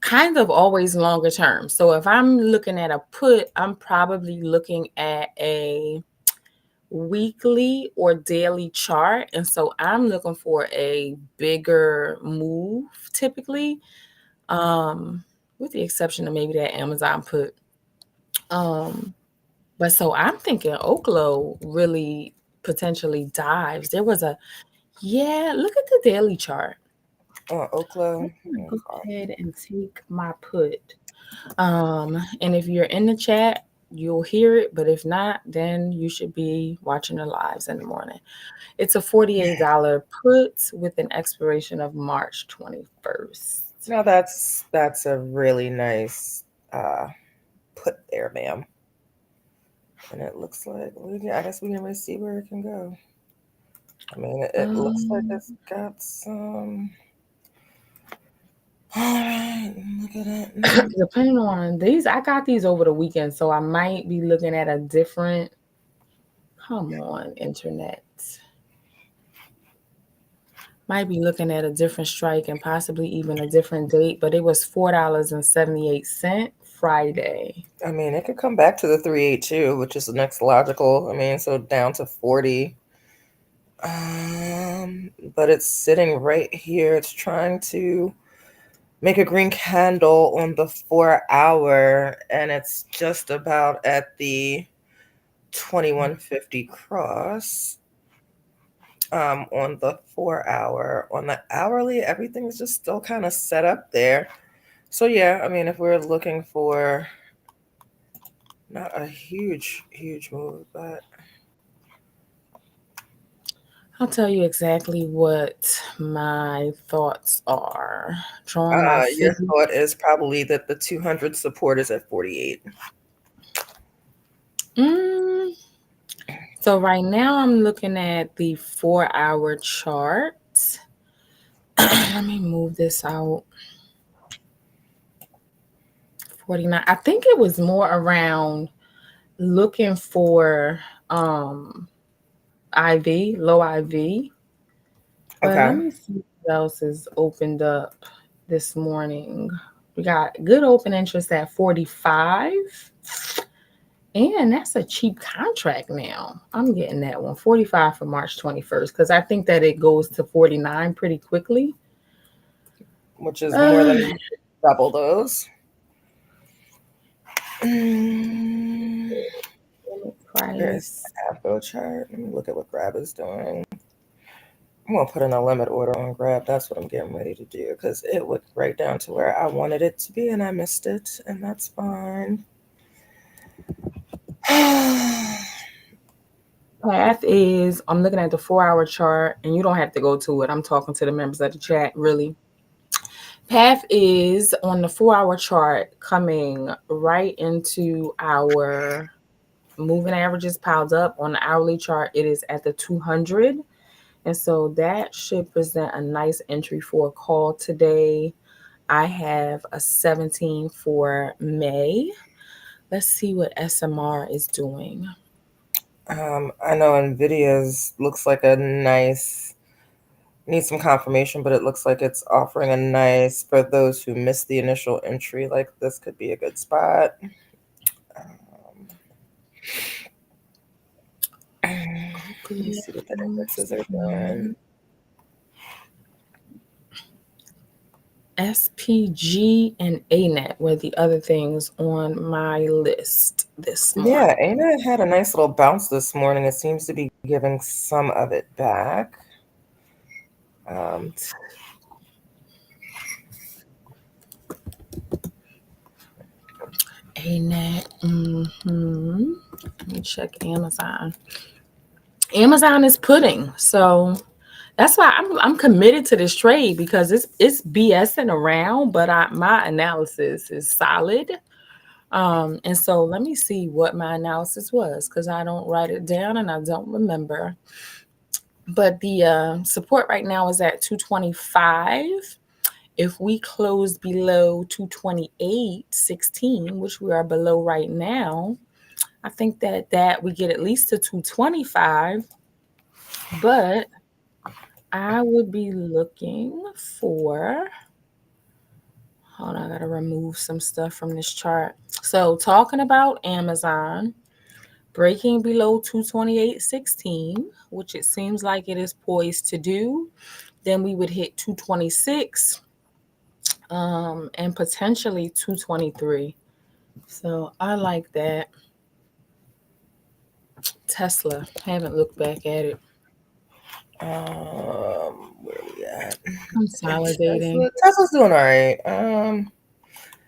kind of always longer term. So if I'm looking at a put, I'm probably looking at a weekly or daily chart. And so I'm looking for a bigger move typically, with the exception of maybe that Amazon put. But so I'm thinking Oklo really potentially dives. There was look at the daily chart. Oklo. I'm gonna go ahead and take my put. And if you're in the chat, you'll hear it, but if not, then you should be watching the lives in the morning. It's a $48 put with an expiration of March 21st. Now that's a really nice uh, put there, ma'am. And it looks like I guess we can really see where it can go. I mean, it looks like Um, it's got some. All right, look at it. Depending on these, I got these over the weekend, so I might be looking at a different. Come on, internet. Might be looking at a different strike and possibly even a different date, but it was $4.78 Friday? I mean, it could come back to the 382, which is the next logical. I mean, so down to 40. But it's sitting right here. It's trying to make a green candle on the 4 hour, and it's just about at the 2150 cross. On the 4 hour. On the hourly, everything's just still kind of set up there. So yeah, I mean, if we're looking for not a huge move, but I'll tell you exactly what my thoughts are. Drawing my your figure. thought is probably that the 200 support is at 48. Mm, so right now I'm looking at the 4 hour chart. Let me move this out. 49. I think it was more around looking for IV, low IV. But let Okay. me see what else is opened up this morning. We got good open interest at 45. And that's a cheap contract now. I'm getting that one, 45 for March 21st, because I think that it goes to 49 pretty quickly. Which is more Uh, than double those. Mm, Where is price. the Avgo chart? Let me look at what Grab is doing. I'm gonna put in a limit order on Grab. That's what I'm getting ready to do because it went right down to where I wanted it to be and I missed it, and that's fine. Path is, I'm looking at the 4 hour chart, and you don't have to go to it. I'm talking to the members of the chat, really. Path is on the 4 hour chart coming right into our moving averages piled up. On the hourly chart, it is at the 200. And so that should present a nice entry for a call today. I have a 17 for May. Let's see what SMR is doing. I know Nvidia's looks like a nice, needs some confirmation, but it looks like it's offering a nice, for those who missed the initial entry, like this could be a good spot. Let me see what the indexes are doing. SPG and ANET were the other things on my list this Yeah, morning. ANA had a nice little bounce this morning. It seems to be giving some of it back. Um, ANET. Let me check Amazon. Amazon is pudding, so that's why I'm committed to this trade because it's BSing around, but my analysis is solid. And so let me see what my analysis was because I don't write it down and I don't remember. But the support right now is at 225. If we close below 228.16, which we are below right now, I think that we get at least to 225. But I would be looking for, hold on, I gotta remove some stuff from this chart. So talking about Amazon breaking below 228.16, which it seems like it is poised to do, then we would hit 226 and potentially 223. So I like that. Tesla, haven't looked back at it. where are we at? Consolidating. Tesla's doing all right.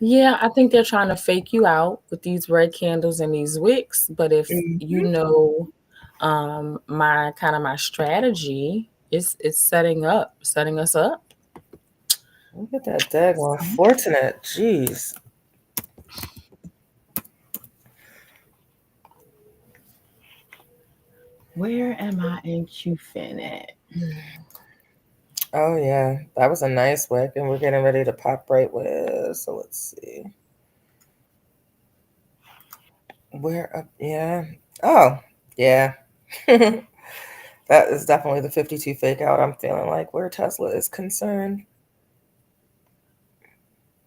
Yeah, I think they're trying to fake you out with these red candles and these wicks. But if you Mhm. know my strategy, it's setting us up. Look at that daggone Fortinet. Jeez. Where am I in QFIN at? Oh yeah, that was a nice wick, and we're getting ready to pop right with. So let's see. Where up? Yeah. Oh yeah. That is definitely the 52 fake out. I'm feeling like where Tesla is concerned.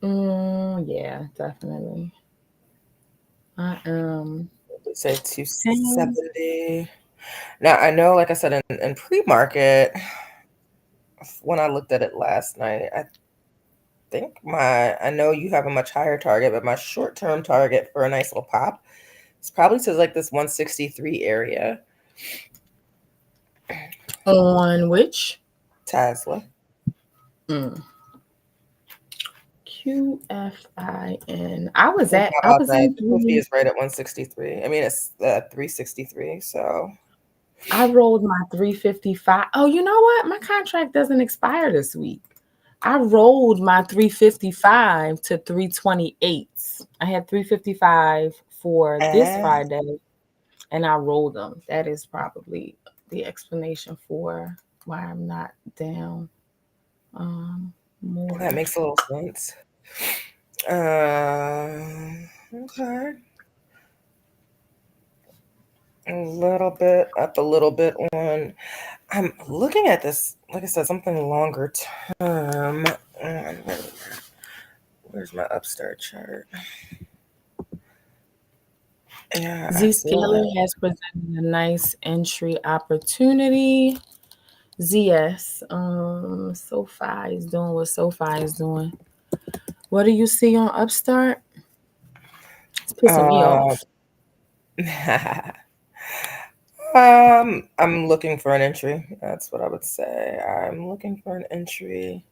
Yeah, definitely. I am Say 10. 270. Now I know, like I said, in pre-market, when I looked at it last night, I know you have a much higher target, but my short-term target for a nice little pop is probably to like this 163 area. On which? Tesla. Mm. QFIN. How I about was that? in The 50 three. is right at 163. I mean, it's 363. So, I rolled my 355. Oh, you know what? My contract doesn't expire this week. I rolled my 355 to 328. I had 355 for this eh, Friday and I rolled them. That is probably the explanation for why I'm not down that more. makes a little sense. Okay. A little bit up, a little bit on. I'm looking at this, like I said, something longer term. Where's my upstart chart? Yeah, I feel Zscaler that. has presented a nice entry opportunity. ZS, SoFi is doing what SoFi is doing. What do you see on Upstart? It's pissing me Um, off. I'm looking for an entry. That's what I would say. I'm looking for an entry.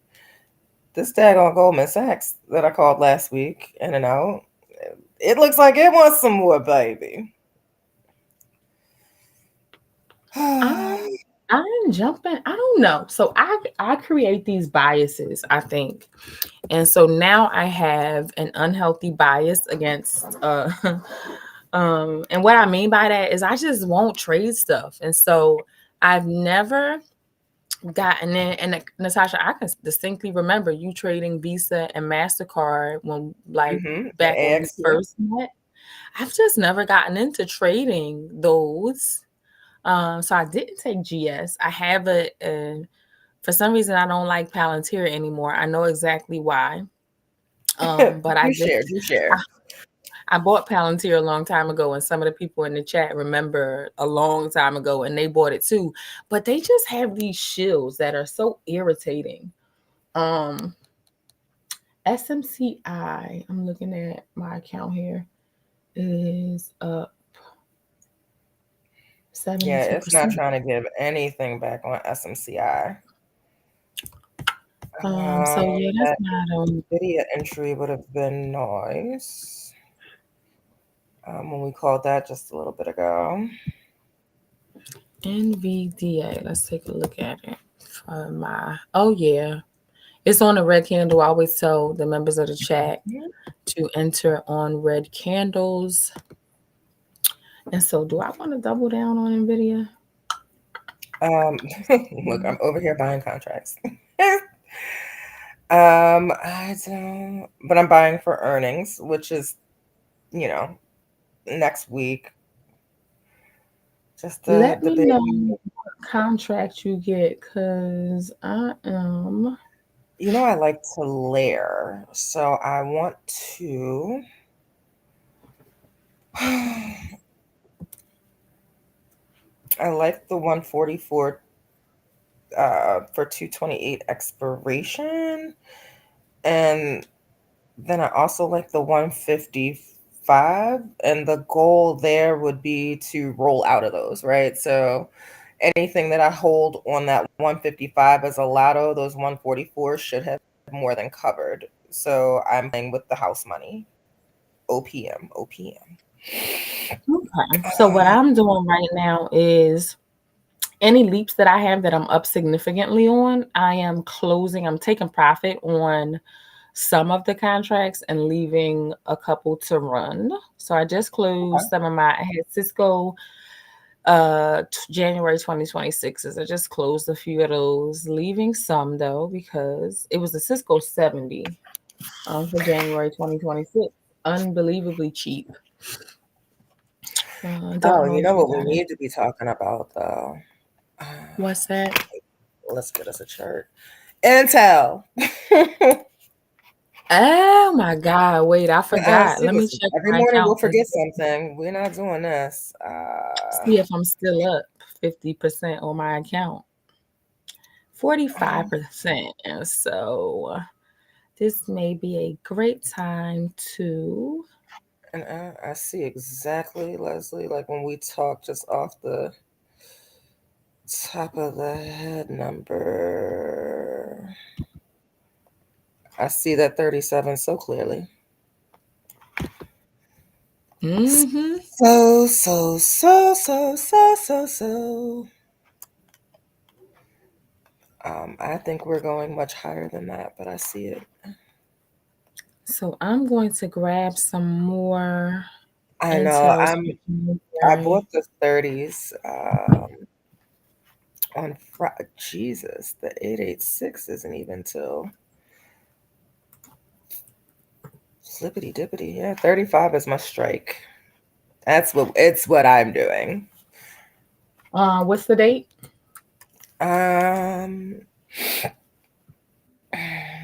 This daggone Goldman Sachs that I called last week, in and out. It looks like it wants some more, baby. I'm I'm jumping. I don't know. So I create these biases, I think. And so now I have an unhealthy bias against and what I mean by that is I just won't trade stuff. And so I've never gotten in, and Natasha, I can distinctly remember you trading Visa and MasterCard when like The back when we AX2. first met. I've just never gotten into trading those. So I didn't take GS. I have for some reason I don't like Palantir anymore. I know exactly why. But Do share, do share. I bought Palantir a long time ago, and some of the people in the chat remember a long time ago, and they bought it too. But they just have these shills that are so irritating. Um, SMCI, I'm looking at my account here, is up Yeah, it's not 72%. trying to give anything back on SMCI. So yeah, that's That not NVIDIA entry would have been nice when we called that just a little bit ago. NVDA. Let's take a look at it. Oh yeah, it's on a red candle. I always tell the members of the chat to enter on red candles. And so, do I want to double down on NVIDIA? Look, I'm over here buying contracts. I don't, but I'm buying for earnings, which is, you know, next week. Just Let the me big. know what contract you get because I am. You know, I like to layer, so I want to. I like the 144 for 228 expiration, and then I also like the 155, and the goal there would be to roll out of those, right? So anything that I hold on that 155 as a lotto, those 144 should have more than covered. So I'm playing with the house money. OPM, OPM. Okay. So, what I'm doing right now is any leaps that I have that I'm up significantly on, I am closing, I'm taking profit on some of the contracts and leaving a couple to run. So I just closed I had Cisco January 2026s. I just closed a few of those, leaving some though because it was a Cisco 70 for January 2026. Unbelievably cheap. Don't Oh, know you if know you what we got it. need to be talking about though? Uh, What's that? let's get us a chart. Intel. Oh my God. Wait, I forgot. Let me Seriously, check every my morning account we'll and forget something. We're not doing this. see if I'm still up 50% on my account. 45%. And so this may be a great time to. And I see exactly, Leslie, like when we talk just off the top of the head number. I see that 37 so clearly. Mm-hmm. So. I think we're going much higher than that, but I see it. So I'm going to grab some more I know. intels for I January. bought the 30s on Friday. Jesus, the 886 isn't even till flippity dippity. Yeah, 35 is my strike. It's what I'm doing. What's the date? Um,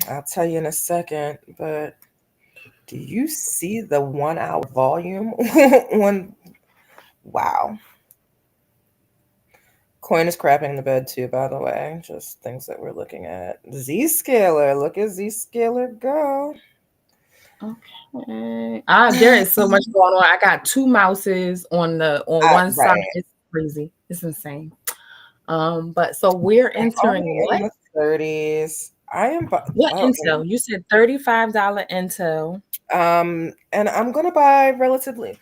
I'll tell you in a second, but do you see the 1 hour volume on? Wow. Coin is crapping in the bed too, by the way. Just things that we're looking at. Z-scaler. Look at Z-scaler go. Okay. There is so much going on. I got two mouses on one side. Right. It's crazy. It's insane. But so we're I'm entering already in what? the 30s. I am, What well, Intel? You said $35 Intel. and I'm gonna buy relatively.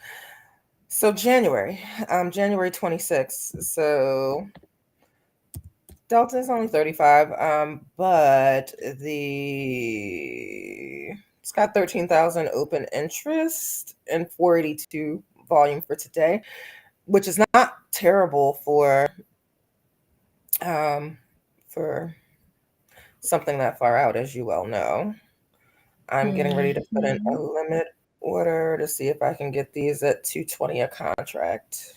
So January 26th. So Delta is only 35, but it's got 13,000 open interest and 482 volume for today, which is not terrible um, for something that far out, as you well know. I'm getting ready to put in a Mhm. limit order to see if I can get these at 220 a contract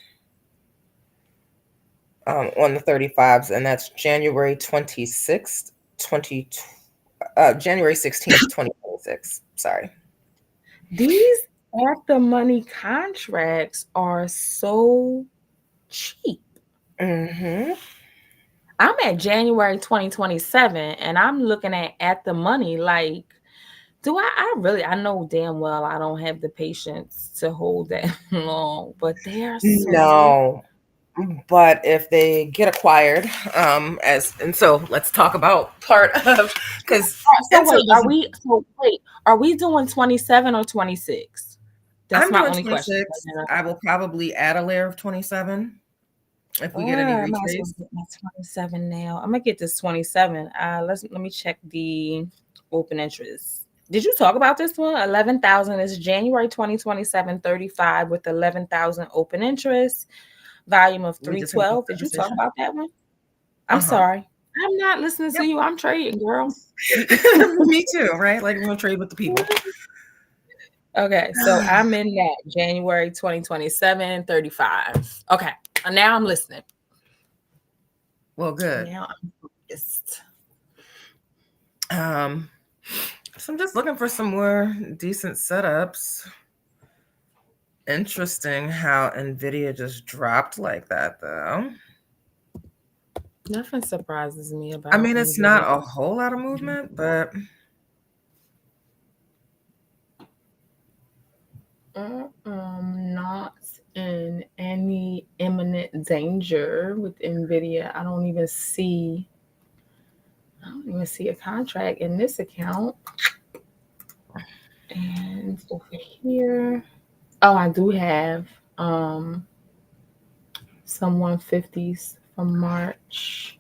on the 35s, and that's January 26th, 20, January 16th, 2026. Sorry. These at the money contracts are so cheap. Mm-hmm. I'm at January 2027 and I'm looking at the money like do I know damn well I don't have the patience to hold that long, but they are so. No, but if they get acquired, and so let's talk about part of because So Intel wait, doesn't. are we doing 27 or 26? That's I'm my doing only question. 26. I will probably add a layer of 27 if we get any I might as well retrace. get my 27 now. I'm gonna get this 27. Let me check the open interest. Did you talk about this one? 11,000 is January 2027, 35 with 11,000 open interest, volume of We just had this 312. Did you talk conversation. about that one? I'm Uh-huh. sorry. I'm not listening to Yep. you. I'm trading, girl. Me too, right? Like we're gonna trade with the people. Okay, so I'm in that January 2027, 35. Okay, now I'm listening. Well, good. Now I'm focused. Um, so I'm just looking for some more decent setups. Interesting how Nvidia just dropped like that, though. Nothing surprises me I about mean, it's not NVIDIA. a whole lot of movement, but Not in any imminent danger with NVIDIA. I don't even see a contract in this account. And over here, oh, I do have some 150s from March.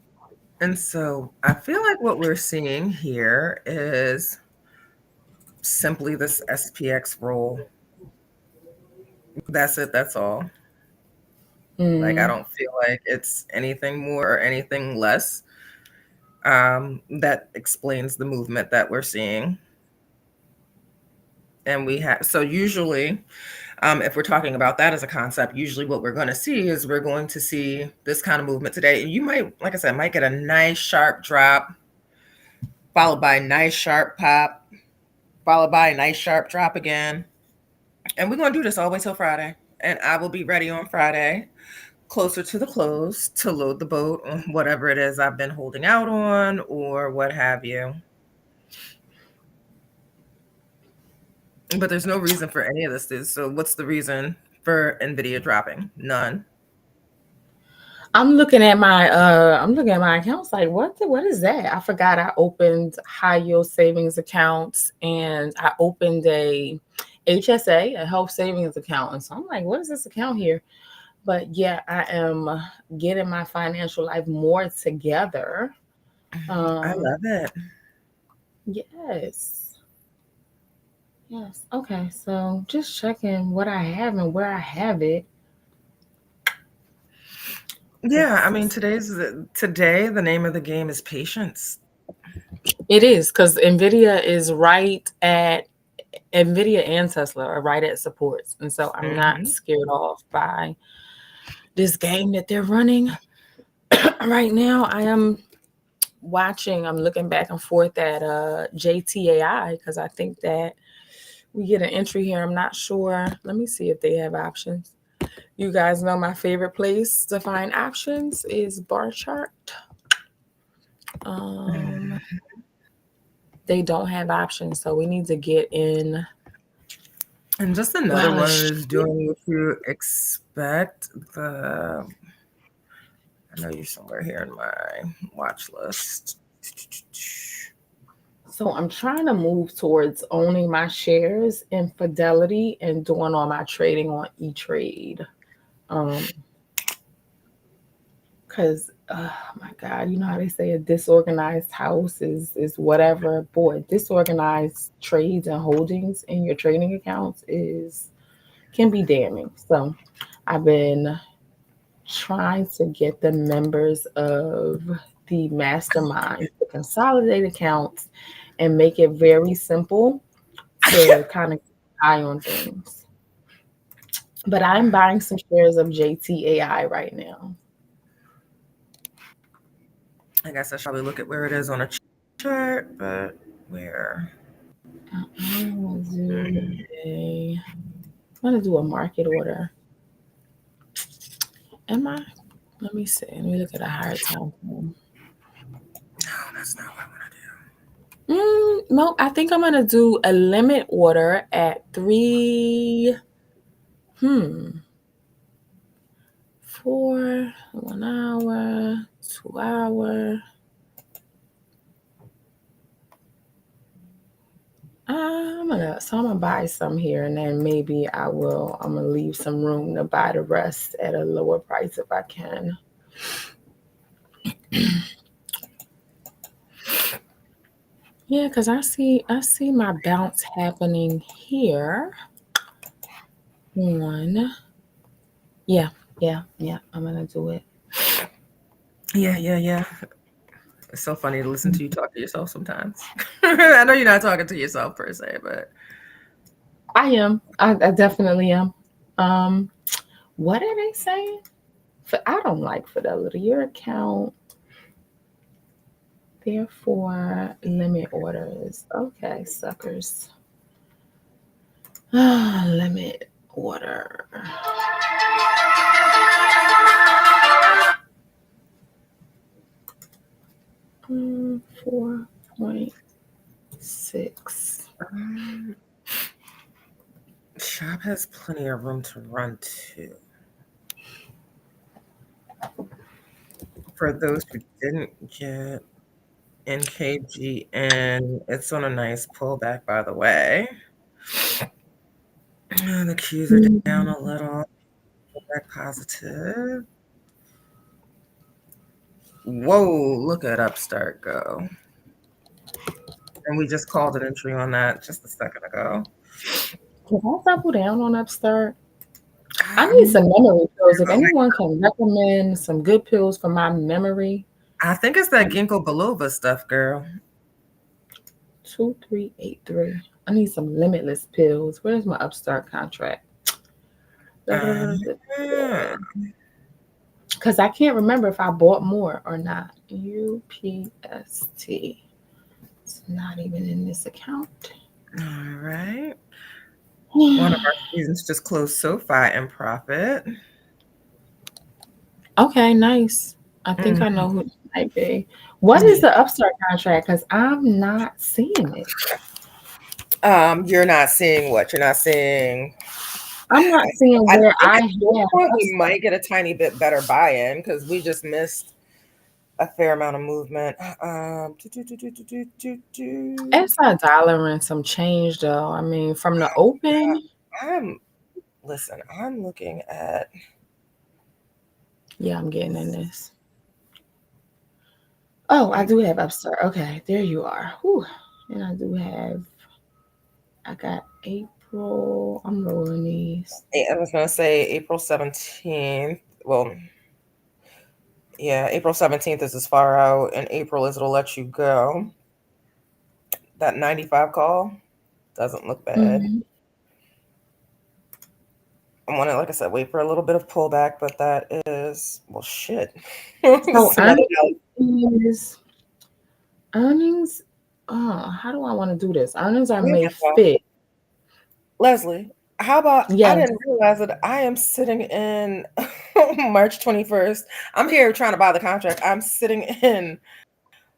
and so I feel like what we're seeing here is simply this SPX roll. That's it. That's all. Like I Mm, don't feel like it's anything more or anything less. That explains the movement that we're seeing. And we have so usually, if we're talking about that as a concept, usually what we're going to see is we're going to see this kind of movement today. And you might, like I said, might get a nice sharp drop followed by a nice sharp pop. followed by a nice sharp drop again. And we're going to do this all the way till Friday. And I will be ready on Friday, closer to the close, to load the boat on whatever it is I've been holding out on or what have you. But there's no reason for any of this. So, what's the reason for Nvidia dropping? None. I'm looking at my accounts like what is that? I forgot I opened high yield savings accounts and I opened a HSA, a health savings account. And so I'm like, what is this account here? But yeah, I am getting my financial life more together. I Um, love it. yes. Yes. Okay. So just checking what I have and where I have it. Yeah, I It's mean, just, today the name of the game is patience. it is because Nvidia and Tesla are right at supports. And so I'm not Hmm. scared off by this game that they're running right now. I'm looking back and forth at JTAI because I think that we get an entry here. I'm not sure. Let me see if they have options. You guys know my favorite place to find options is bar chart. Um, they don't have options, so we need to get in. And just another Wow, one is doing what you expect. I know you're somewhere here in my watch list. so I'm trying to move towards owning my shares in Fidelity and doing all my trading on E-Trade. Um, because oh my God, you know how they say a disorganized house is whatever. Boy, disorganized trades and holdings in your trading accounts is can be damning. So I've been trying to get the members of the mastermind to consolidate accounts and make it very simple to kind of keep an eye on things. But I'm buying some shares of JTAI right now. I guess I should probably look at where it is on a chart, but where? I'm gonna do Mm. a I'm gonna do a market order. Am I? Let me see. Let me look at a higher time frame. No, that's not what I want to do. No, I think I'm gonna do a limit order at three. Hmm. 1 hour, 2 hour. I'm gonna buy some here and then maybe I'm gonna leave some room to buy the rest at a lower price if I can. Yeah, because I see my bounce happening here. One. Yeah, yeah. I'm gonna do it. Yeah, yeah, yeah. It's so funny to listen to you talk to yourself sometimes. I know you're not talking to yourself per se, but I am. I definitely am. Um, what are they saying? I don't like Fidelity. Your account, therefore, limit orders. Okay, suckers. Limit order. 4.6. Shop has plenty of room to run too. For those who didn't get NKGN, it's on a nice pullback, by the way. The Qs are down a little. Back positive. Whoa, look at Upstart go. And we just called an entry on that just a second ago. Can I double down on Upstart? I need Um, some memory pills. If anyone can recommend some good pills for my memory, I think it's that ginkgo biloba stuff, girl. 2383. I need some limitless pills. Where's my Upstart contract? Uh, Because I can't remember if I bought more or not. UPST. It's not even in this account. All right. One of our students just closed SoFi in profit. Okay, nice. I think I Mhm. know who it might be. What is Yeah. the Upstart contract? Because I'm not seeing it. You're not seeing what? You're not seeing. I'm not seeing I where think I at this have point we Upstart. might get a tiny bit better buy-in because we just missed a fair amount of movement. It's a dollar and some change, though. I mean, from the open, I'm listen. I'm looking at yeah, I'm getting in this. Oh, I do have Upstart. Okay, there you are. Whew. And I do have, I got April. I'm rolling these. I was gonna say April 17th. Well, yeah, April 17th is as far out, and April is it'll let you go. That 95 call doesn't look bad. Hmm. I want to, like I said, wait for a little bit of pullback, but that is, well, shit. So It's another is earnings. Oh, how do I want to do this? Earnings are wait a May minute, though. 5th. Leslie, how about I Yes. didn't realize that I am sitting in March 21st. I'm here trying to buy the contract. I'm sitting in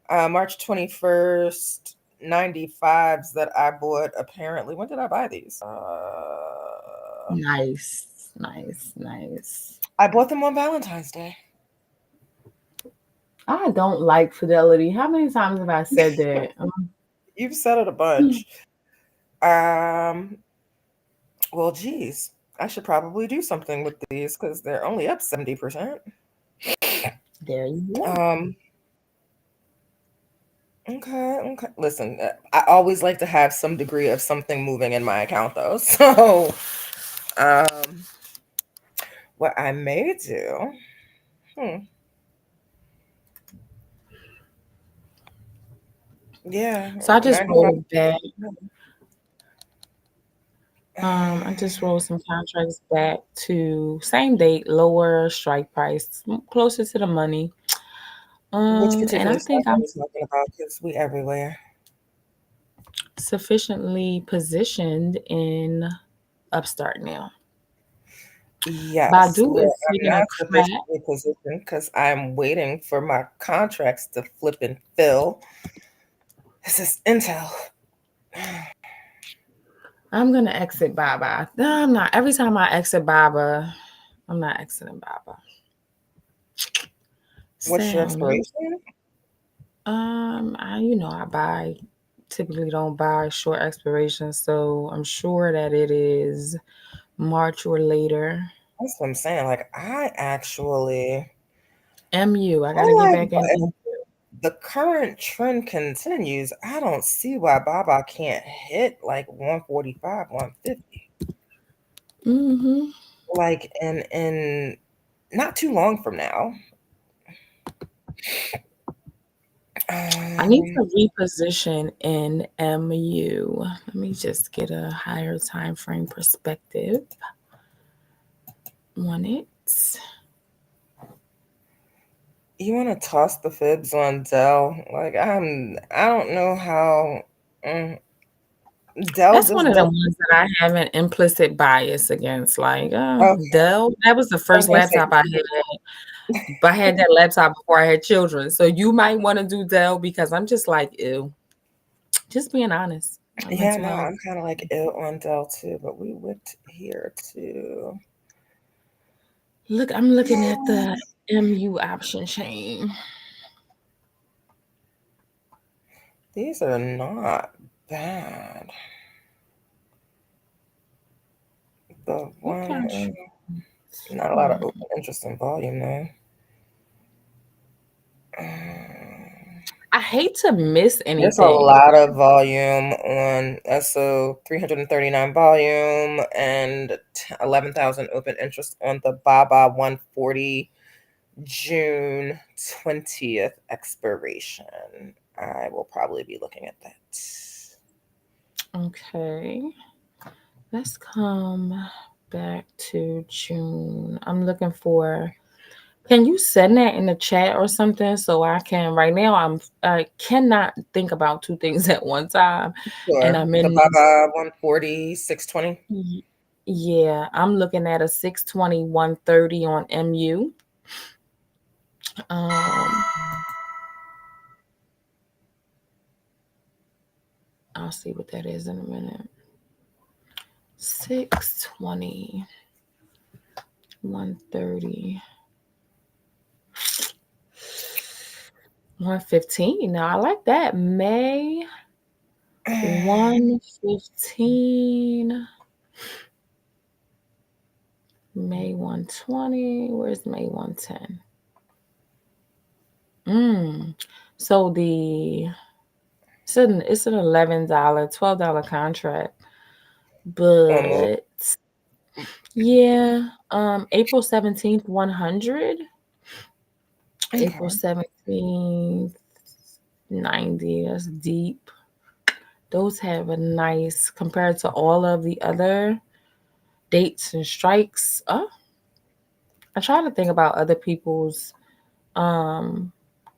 March 21st 95s that I bought apparently. When did I buy these? Nice. Nice. Nice. I bought them on Valentine's Day. I don't like Fidelity. How many times have I said that? You've said it a bunch. Um, well, geez, I should probably do something with these because they're only up 70%. There you go. Um, okay, okay. Listen, I always like to have some degree of something moving in my account, though. So, um, what I may do, hmm, yeah, So I just 95. rolled back. I just rolled some contracts back to same date, lower strike price, closer to the money. Which And I particular stock think are I'm we talking about? Because we everywhere. sufficiently positioned in Upstart now. Yes, Badu well, is I'm taking a not crack. sufficiently positioned because I'm waiting for my contracts to flip and fill. This is Intel. I'm gonna exit Baba. No, I'm not. Every time I exit Baba, I'm not exiting Baba. What's your Sound. expiration? I buy typically don't buy short expirations, so I'm sure that it is March or later. That's what I'm saying. Like, I actually, MU, I gotta I get like, back in. if the current trend continues, I don't see why Baba can't hit like 145, 150. Mm-hmm. Like, in not too long from now. I need Um, to reposition in MU. Let me just get a higher time frame perspective on it. you want to toss the fibs on Dell? Like, I don't know how mm, Dell That's one just of the does. ones that I have an implicit bias against. Like, Okay, Dell, that was the I was first gonna say laptop I had. But I had that laptop before I had children. So you might want to do Dell because I'm just like, ew. Just being honest. My yeah, mental no, health. I'm kind of like ill on Dell too, but we went here to. Look, I'm looking at the MU option chain. These are not bad. The What one, contract? not a lot of open interest in volume though. I hate to miss There's a anything. lot of volume on SO 339 volume and 11,000 open interest on the BABA 140 June 20th expiration. I will probably be looking at that. Okay. Let's come back to June. I'm looking for Can you send that in the chat or something so I can? Right now, I cannot think about two things at one time, and Sure. I'm The in. Baba 140, 620. Yeah, I'm looking at a 620 130 on MU. Um, I'll see what that is in a minute. 620 130 115. Now I like that. May 115. May 120. Where's May 110? So it's an $11, $12 contract. Almost. But yeah, April 17th, 100. April Okay. 17th, 90. That's deep. Those have a nice compared to all of the other dates and strikes. I try to think about other people's um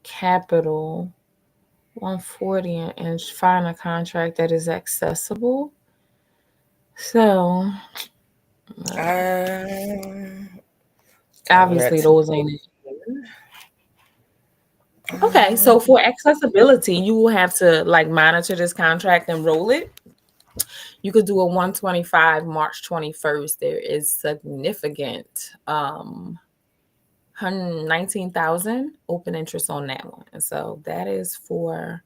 capital 140 and find a contract that is accessible. So Um, we're at obviously those ain't it. 215. Okay, so for accessibility, you will have to like monitor this contract and roll it. You could do a 125 March 21st. There is significant 119,000 open interest on that one. And so that is for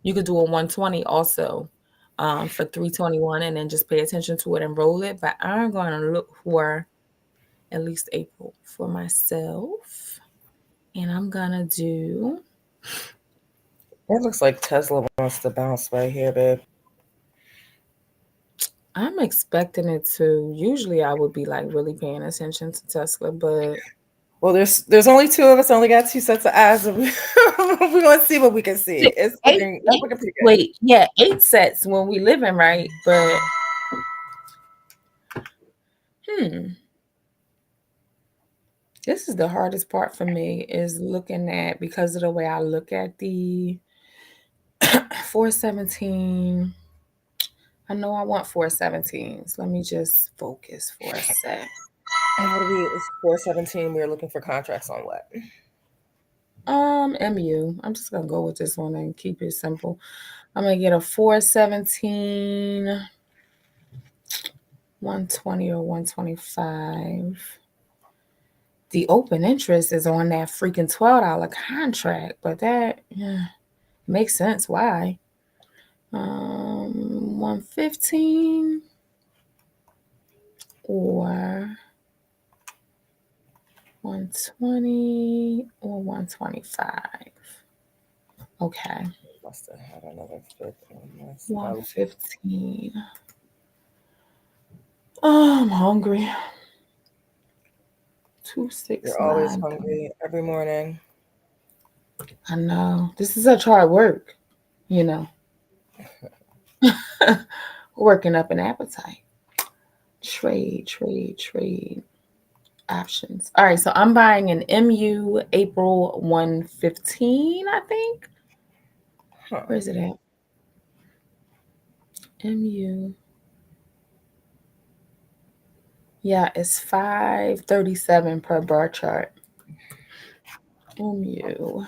you could do a 120 also for 321 and then just pay attention to it and roll it. But I'm going to look for at least April for myself. And I'm going to do, It looks like Tesla wants to bounce right here, babe. I'm expecting it to. Usually I would be like really paying attention to Tesla, but Well, there's only two of us. Only got two sets of eyes. And we want to see what we can see. six, It's eight, looking that's eight, looking pretty good. wait, yeah, 8 sets when we living right. But this is the hardest part for me is looking at because of the way I look at the 417. I know I want 417s. Let me just focus for a sec. And what do we? It's 417. We're looking for contracts on what? MU. I'm just gonna go with this one and keep it simple. I'm gonna get a 417, 120 or 125. The open interest is on that freaking $12 contract, but that makes sense. Why? 115 or 120 or 125. Okay. Must have had another fit on this. 115. Oh, I'm hungry. You're always 2693. hungry every morning. I know. This is such hard work, you know. Working up an appetite. Trade options. All right, so I'm buying an MU April 115, I think. Huh. Where is it at? MU. Yeah, it's 537 per bar chart. MU.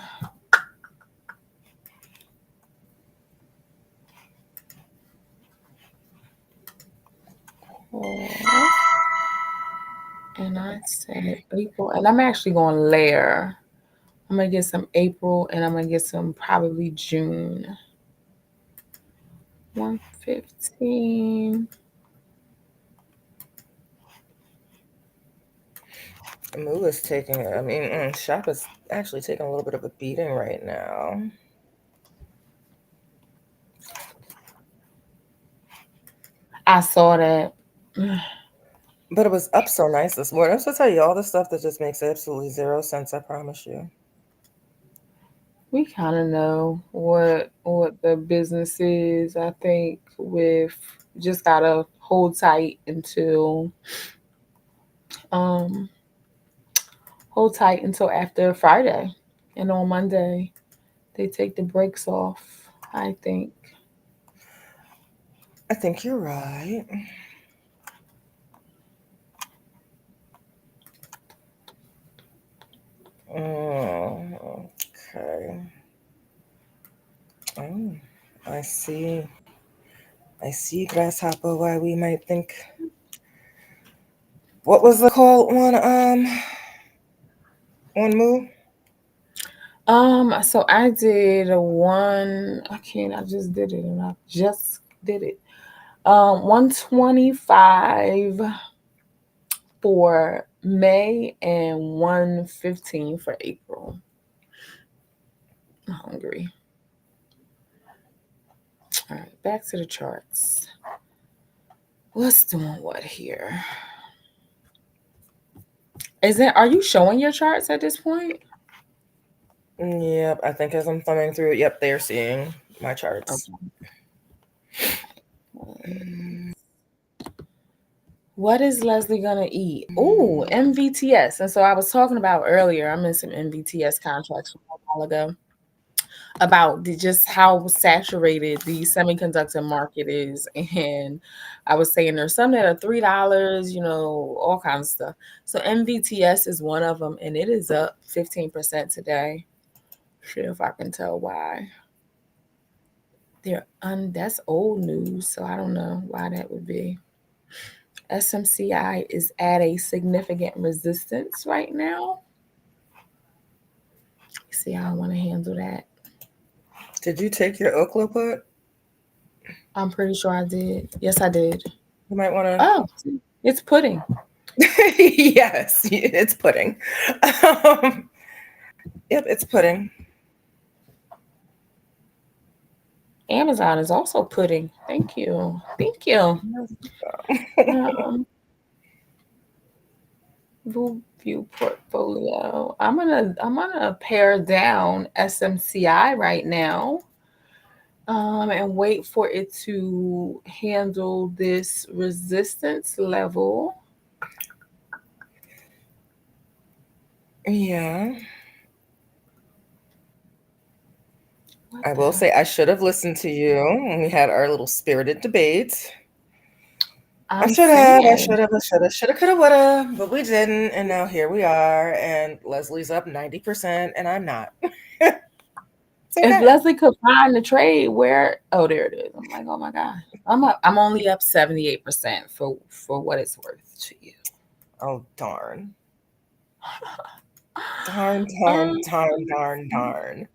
And I said April, and I'm actually going to layer. I'm going to get some April, and I'm going to get some probably June. 115. Moo is taking. I mean, Shop is actually taking a little bit of a beating right now. I saw that. But it was up so nice this morning. I'm supposed to tell you all the stuff that just makes absolutely zero sense. I promise you. We kind of know what the business is. I think with just gotta hold tight until hold tight until after Friday. And on Monday, they take the brakes off, I think. I think you're right. Okay. Oh, I see. I see, grasshopper. Why we might think. What was the call on Moo? So I did a one. I can't. I just did it, and I just did it. 125 for May and 115 for April. I'm hungry. All right, back to the charts. What's doing what here? Is it? Are you showing your charts at this point? Yep, I think as I'm thumbing through it, yep, they're seeing my charts. Okay. What is Leslie gonna eat? Oh, MVTS. And so I was talking about earlier. I'm in some MVTS contracts from a while ago about just how saturated the semiconductor market is. And I was saying there's some that are $3, all kinds of stuff. So MVTS is one of them, and it is up 15% today. See if I can tell why. That's old news, so I don't know why that would be. SMCI is at a significant resistance right now. See, I don't want to handle that. Did you take your Oklo put? I'm pretty sure I did. Yes, I did. You might want to. Oh, it's pudding. Yes, it's pudding. Um, yep, it's pudding. Amazon is also pudding. Thank you. Thank you. Um, view portfolio. I'm gonna pare down SMCI right now. And wait for it to handle this resistance level. Yeah. What I the will hell? say I should have listened to you when we had our little spirited debate. I I'm should have, I saying, should have, I should have, should have, could have, would have, but we didn't, and now here we are, and Leslie's up 90%, and I'm not. It's if okay. Leslie could find the trade where, oh, there it is. I'm like, oh my god, I'm only up 78% for what it's worth to you. Oh darn, darn, darn, Um, darn, darn, darn.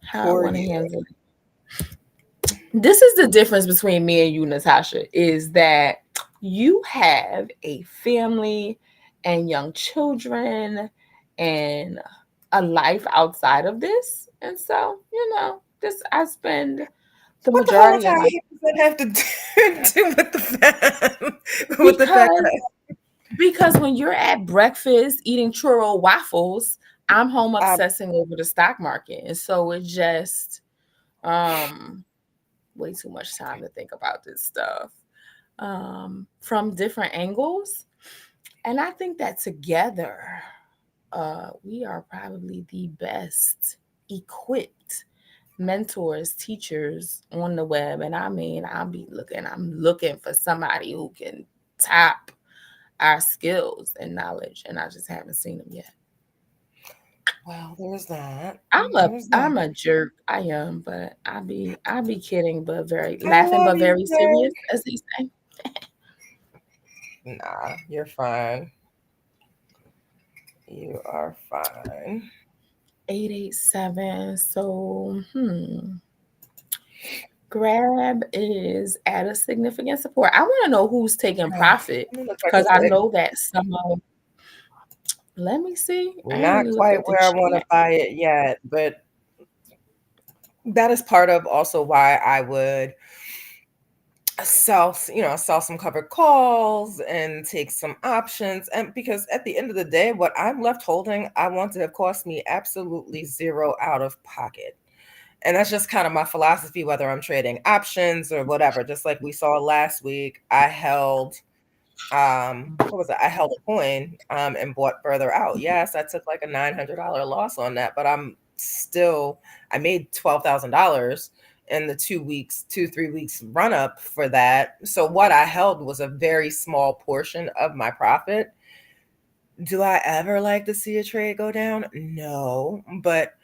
how I Poor want to you. handle it. This is the difference between me and you, Natasha, is that you have a family and young children and a life outside of this. And so, this I spend the What the whole majority of entire my heat does that have to do with the fact with the fact because that because when you're at breakfast eating churro waffles, I'm home I obsessing over the stock market. And so it just um way too much time to think about this stuff from different angles. And I think that together, we are probably the best equipped mentors, teachers on the web. And I mean, I'm looking for somebody who can tap our skills and knowledge, and I just haven't seen them yet. well, there's that. I'm a There's that. I'm a jerk. I am, but I be kidding, but very I laughing, love but you, very Jay. serious, as they say. Nah, you're fine. You are fine. 887. So Grab is at a significant support. I want to know who's taking profit It looks like because it's I like know that some of. Let me see. I ain't not really looked quite at the where I want to chat. buy it yet, but that is part of also why I would sell some covered calls and take some options. And because at the end of the day, what I'm left holding, I want to have cost me absolutely zero out of pocket. And that's just kind of my philosophy, whether I'm trading options or whatever. Just like we saw last week, I held what was it? I held a coin and bought further out. Yes, I took like a $900 loss on that, but I made $12,000 in the 2 weeks, 3 weeks run up for that. So what I held was a very small portion of my profit. Do I ever like to see a trade go down? No, but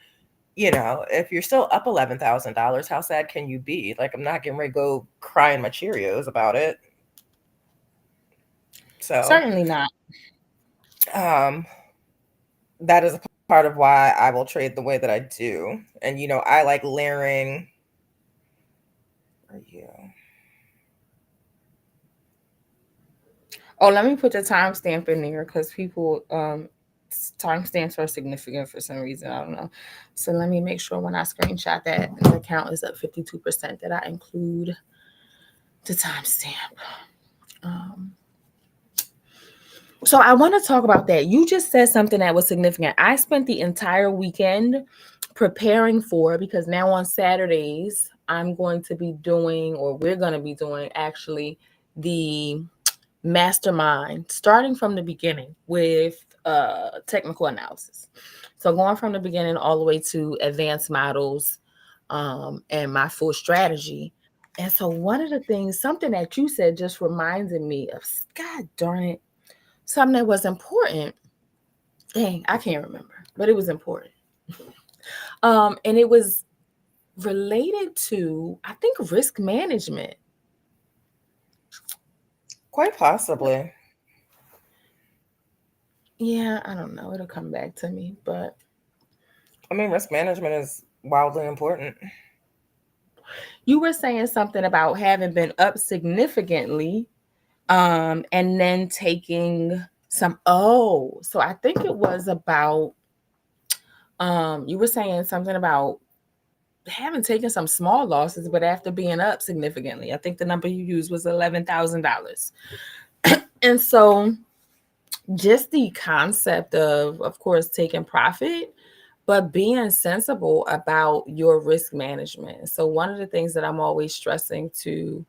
if you're still up $11,000, how sad can you be? Like, I'm not getting ready to go crying my Cheerios about it. So, Certainly not. um, that is a part of why I will trade the way that I do. And I like layering. Are you? Oh, let me put the timestamp in there because people timestamps are significant for some reason. I don't know. So let me make sure when I screenshot that the account is up 52% that I include the timestamp. Um, so I want to talk about that. You just said something that was significant. I spent the entire weekend preparing for, because now on Saturdays I'm going to be doing, or we're going to be doing actually, the mastermind, starting from the beginning with technical analysis. So going from the beginning all the way to advanced models, and my full strategy. And so one of the things, something that you said just reminded me of, God darn it, something that was important. Dang, I can't remember, but it was important. And it was related to, I think, risk management. Quite possibly. Yeah, I don't know. It'll come back to me, but I mean, risk management is wildly important. you were saying something about having been up significantly, and then taking some, so I think it was about, you were saying something about having taken some small losses, but after being up significantly. I think the number you used was $11,000. And so just the concept of course, taking profit, but being sensible about your risk management. So one of the things that I'm always stressing to,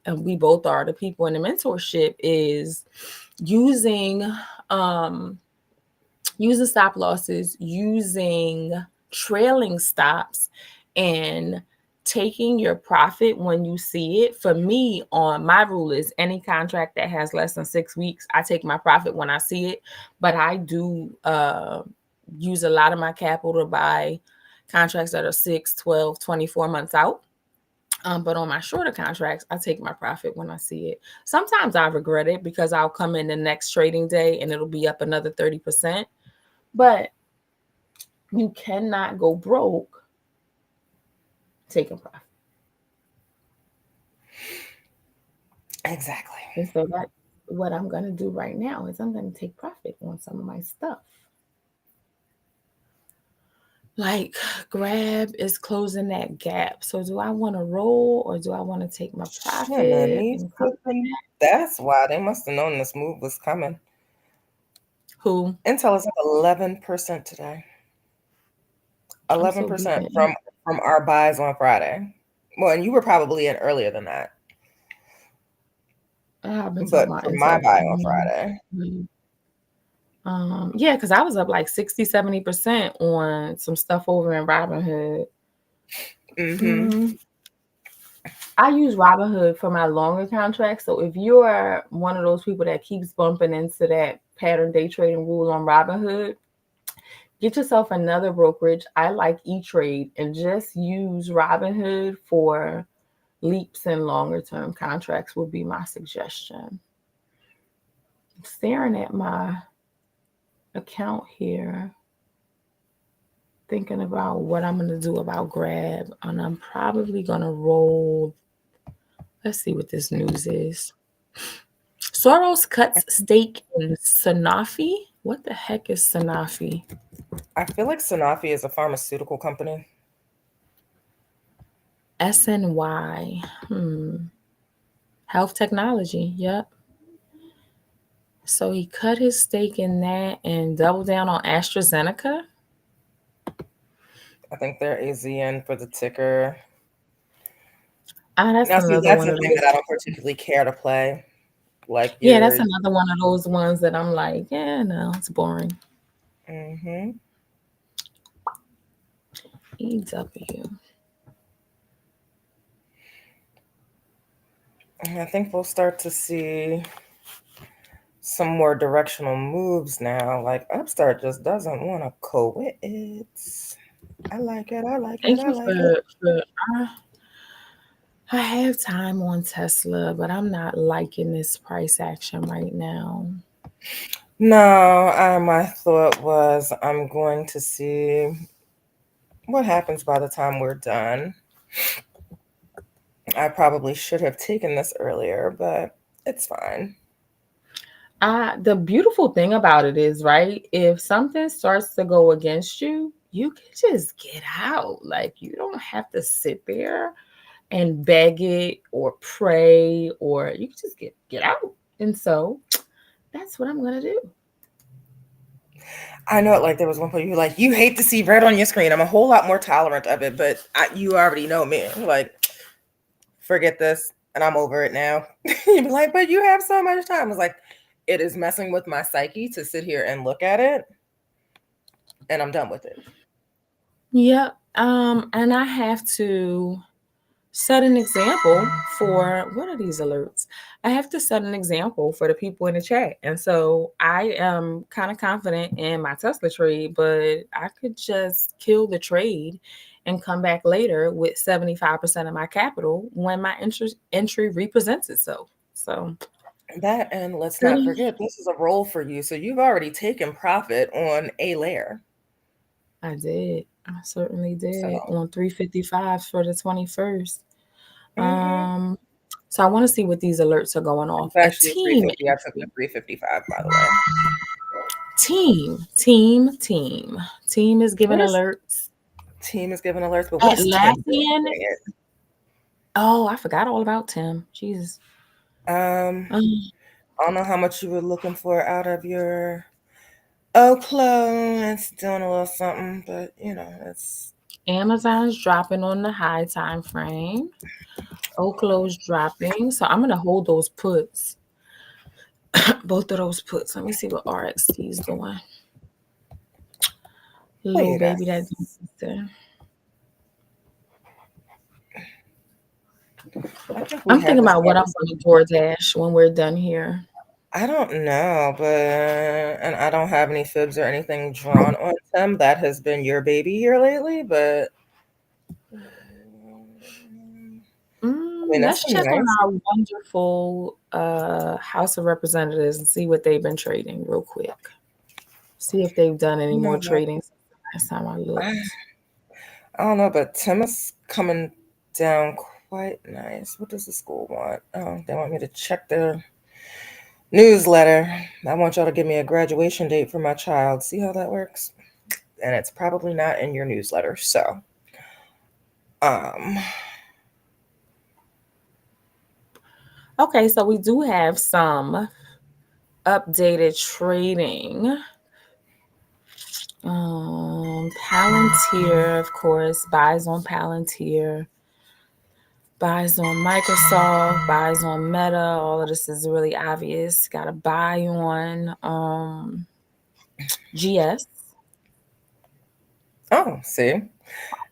and we both are, the people in the mentorship, is using using stop losses, using trailing stops, and taking your profit when you see it. For me, on my rule is any contract that has less than 6 weeks, I take my profit when I see it. But I do use a lot of my capital to buy contracts that are 6, 12, 24 months out. But on my shorter contracts, I take my profit when I see it. Sometimes I regret it because I'll come in the next trading day and it'll be up another 30%. But you cannot go broke taking profit. Exactly. And so that's what I'm going to do right now, is I'm going to take profit on some of my stuff. Like Grab is closing that gap. So do I want to roll, or do I want to take my profit and come back? That's why they must have known this move was coming. Who? Intel is up 11% today. I'm so 11% beeping. from our buys on Friday. Well, and you were probably in earlier than that. I've been But talking about from my Intel. buy on Friday. Yeah, because I was up like 60-70% on some stuff over in Robinhood. Mm-hmm. I use Robinhood for my longer contracts. So if you're one of those people that keeps bumping into that pattern day trading rule on Robinhood, get yourself another brokerage. I like E-Trade, and just use Robinhood for leaps and longer term contracts would be my suggestion. I'm staring at my account here, thinking about what I'm going to do about Grab, and I'm probably going to roll. Let's see what this news is. Soros cuts stake in Sanofi. What the heck is Sanofi? I feel like Sanofi is a pharmaceutical company. SNY. Health technology. Yep. So he cut his stake in that and doubled down on AstraZeneca. I think they're AZN for the ticker. Ah, that's Now, see, another that's one the of thing those. that I don't particularly care to play. Like Yeah, that's you're, another one of those ones that I'm like, yeah, no, it's boring. hmm EW. I think we'll start to see some more directional moves now. Like Upstart just doesn't want to quit. I like it. I like it. Thank I you like it. for I have time on Tesla, but I'm not liking this price action right now. No, my thought was I'm going to see what happens by the time we're done. I probably should have taken this earlier, but it's fine. The beautiful thing about it is, right, if something starts to go against you, you can just get out. Like you don't have to sit there and beg it or pray, or you can just get out. And so that's what I'm gonna do. I know it. Like there was one point you were like, you hate to see red on your screen. I'm a whole lot more tolerant of it, but you already know me. Like, forget this, and I'm over it now. You'd be like, but you have so much time. I was like, it is messing with my psyche to sit here and look at it, and I'm done with it. Yeah. And I have to set an example for what are these alerts? I have to set an example for the people in the chat. And so I am kind of confident in my Tesla trade, but I could just kill the trade and come back later with 75% of my capital when my entry represents itself. So That, and let's not setting, forget, this is a role for you. So you've already taken profit on a layer. I did. I certainly did So, on 355 for the 21st. mm-hmm. Um, so I want to see what these alerts are going off. It's A actually a team 350. I took the entry. 355, by the way. Team is giving Where's alerts. team is giving alerts, but what is Tim Atlassian. doing? Oh, I forgot all about Tim. Jesus. Um, Um, I don't know how much you were looking for out of your Oklo. It's doing a little something, but it's Amazon's dropping on the high time frame. Oklo's dropping. So I'm gonna hold those puts. Both of those puts. Let me see what RXT is doing. Little wait. baby that sister. I think we I'm had thinking this about what I'm conversation. gonna DoorDash when we're done here. I don't know, but and I don't have any fibs or anything drawn on Tim. That has been your baby here lately, but I mean that's Let's been check on nice. our wonderful House of Representatives and see what they've been trading real quick. See if they've done any more No, trading since the last time I I, looked. I don't know, but Tim is coming down quite nice. What does the school want? Oh, they want me to check their newsletter. I want y'all to give me a graduation date for my child. See how that works? And it's probably not in your newsletter. So, um, Okay, so we do have some updated trading. Palantir, of course, buys on Palantir, buys on Microsoft, buys on Meta. All of this is really obvious. Got to buy on GS. oh, see,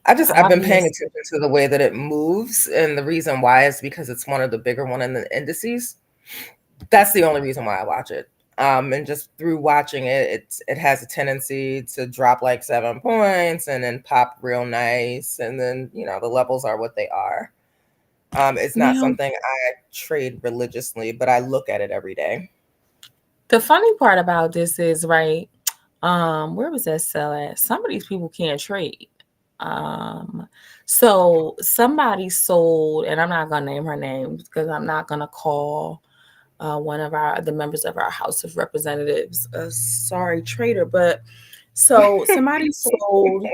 I've been paying Obvious. attention to the way that it moves, and the reason why is because it's one of the bigger one in the indices. That's the only reason why I watch it. And just through watching it, it has a tendency to drop like 7 points and then pop real nice, and then the levels are what they are. It's not Now, something I trade religiously, but I look at it every day. the funny part about this is, right, where was that sell at? Some of these people can't trade. Um, so somebody sold, and I'm not gonna name her name because I'm not gonna call one of the members of our House of Representatives a sorry trader, but so somebody sold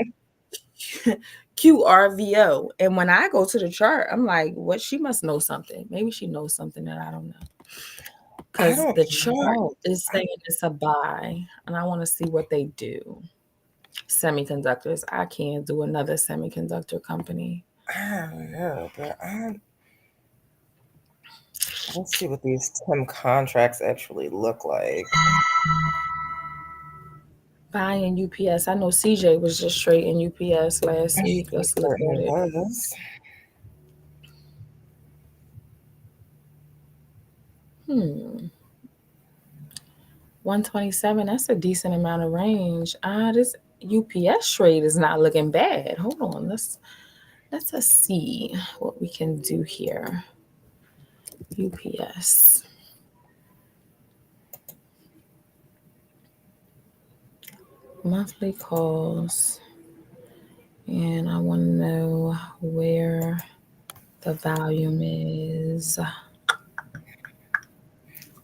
QRVO, and when I go to the chart, I'm like, what? She must know something. Maybe she knows something that I don't know. I Because don't the chart know. is saying it's a buy, and I want to see what they do. Semiconductors. I can't do another semiconductor company. I don't know, but Let's see what these Tim contracts actually look like. Buying UPS. I know CJ was just trading UPS last week. He Let's look certainly at it. was. Hmm. 127. That's a decent amount of range. This UPS trade is not looking bad. Hold on. Let's us see what we can do here. UPS. Monthly calls. And I want to know where the volume is. I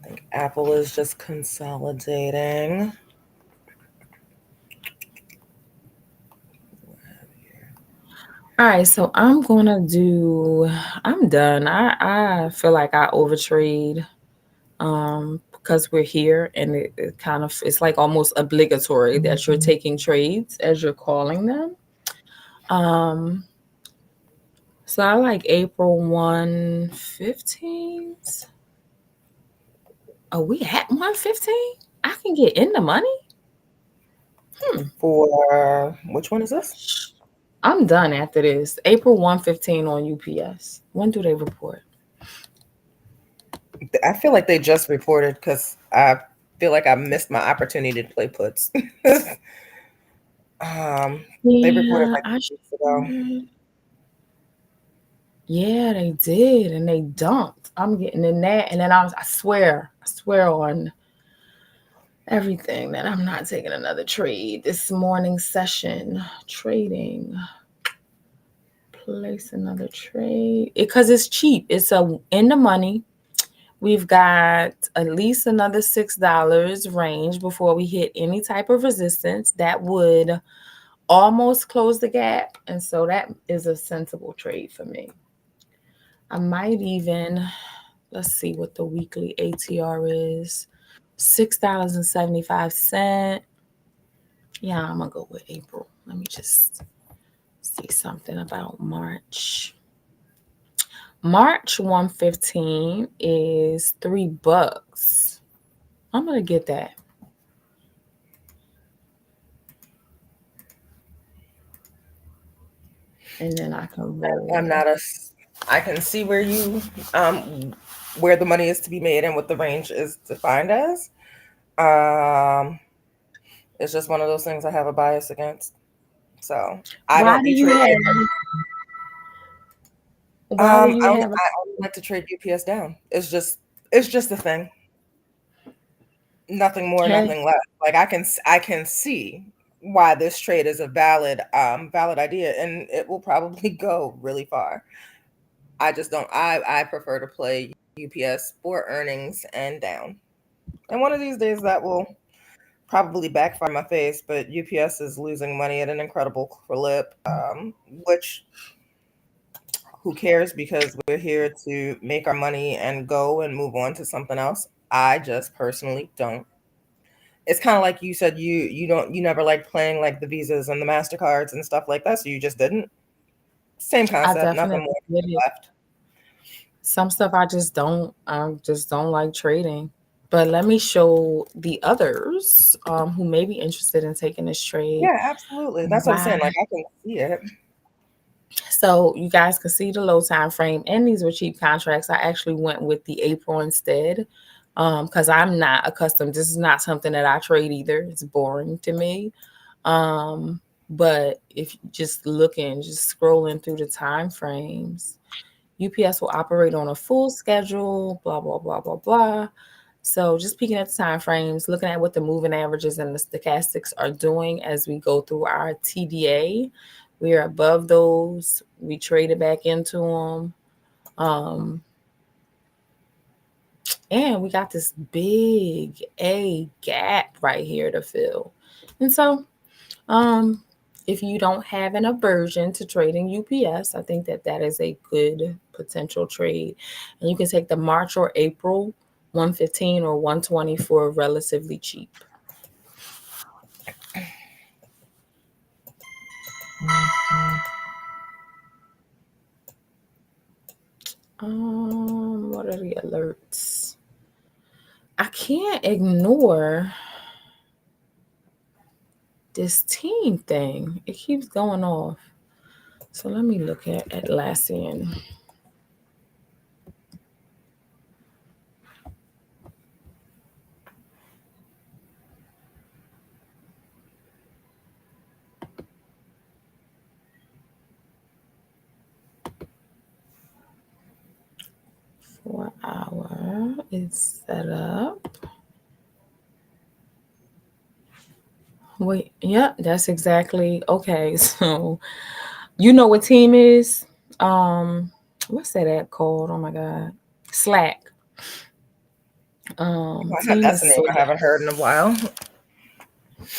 think Apple is just consolidating. All right, so I'm done. I feel like I overtrade because we're here and it kind of it's like almost obligatory that you're taking trades as you're calling them. Um so I like April 115s. Oh, we at 115? I can get in the money? For which one is this? I'm done after this. April 115 on UPS. When do they report? I feel like they just reported because I feel like I missed my opportunity to play puts. They reported Yeah, like I 2 weeks ago. should. Yeah, they did, and they dumped. I'm getting in that, and then I swear on everything that I'm not taking another trade this morning session. Trading, place another trade because it's cheap. It's in the money. We've got at least another $6 range before we hit any type of resistance that would almost close the gap, and so that is a sensible trade for me. I might even, let's see what the weekly ATR is. $6.75. Yeah, I'm gonna go with April. Let me just see something about March. March 115 is $3. I'm gonna get that. And then I can I'm roll. not a. I can see where the money is to be made and what the range is defined as. Um, it's just one of those things I have a bias against. So I Why don't do be you trading. have why do you have a I only like to trade UPS down. It's just a thing. Nothing more, hey, nothing less. Like I can see why this trade is a valid idea, and it will probably go really far. I just don't. I prefer to play UPS for earnings and down. And one of these days that will probably backfire in my face. But UPS is losing money at an incredible clip. Which who cares? Because we're here to make our money and go and move on to something else. I just personally don't. It's kind of like you said you never liked playing like the Visas and the MasterCards and stuff like that, so you just didn't. Same I concept, nothing definitely more get it. left. Some stuff I just don't like trading. But let me show the others who may be interested in taking this trade. Yeah, absolutely. That's what I'm Why? saying. Like I can see it. So you guys can see the low time frame, and these were cheap contracts. I actually went with the April instead because I'm not accustomed. This is not something that I trade either. It's boring to me. But if you just scrolling through the time frames, UPS will operate on a full schedule, blah, blah, blah, blah, blah. So just peeking at the time frames, looking at what the moving averages and the stochastics are doing as we go through our TDA. We are above those. We traded back into them. And we got this big A gap right here to fill. And so if you don't have an aversion to trading UPS, I think that is a good potential trade. And you can take the March or April 115 or 120 for relatively cheap. What are the alerts? I can't ignore this team thing. It keeps going off. So let me look at Atlassian. Hour is set up. Wait, yeah, that's exactly okay. So you know what team is? What's that app called? Oh my god. Slack. Team That's is a name I Slack haven't heard in a while.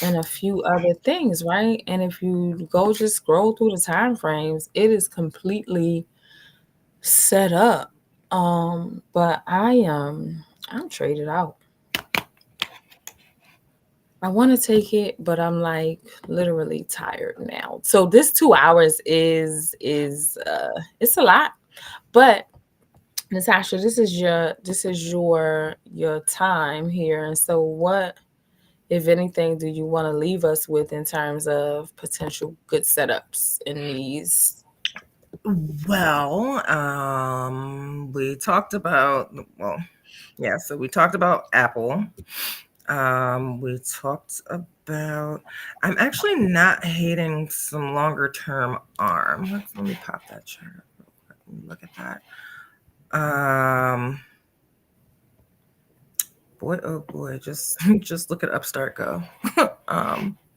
and a few other things, right? And if you go just scroll through the time frames, it is completely set up. But I'm traded out. I want to take it, but I'm like literally tired now. So this 2 hours is it's a lot. But Natasha, this is your time here. And so what, if anything, do you want to leave us with in terms of potential good setups in these? Well, we talked about, well, yeah, so we talked about Apple. We talked about, I'm actually not hating some longer term arm. Let me pop that chart up real quick. Let me look at that. Boy, oh boy, just look at Upstart go.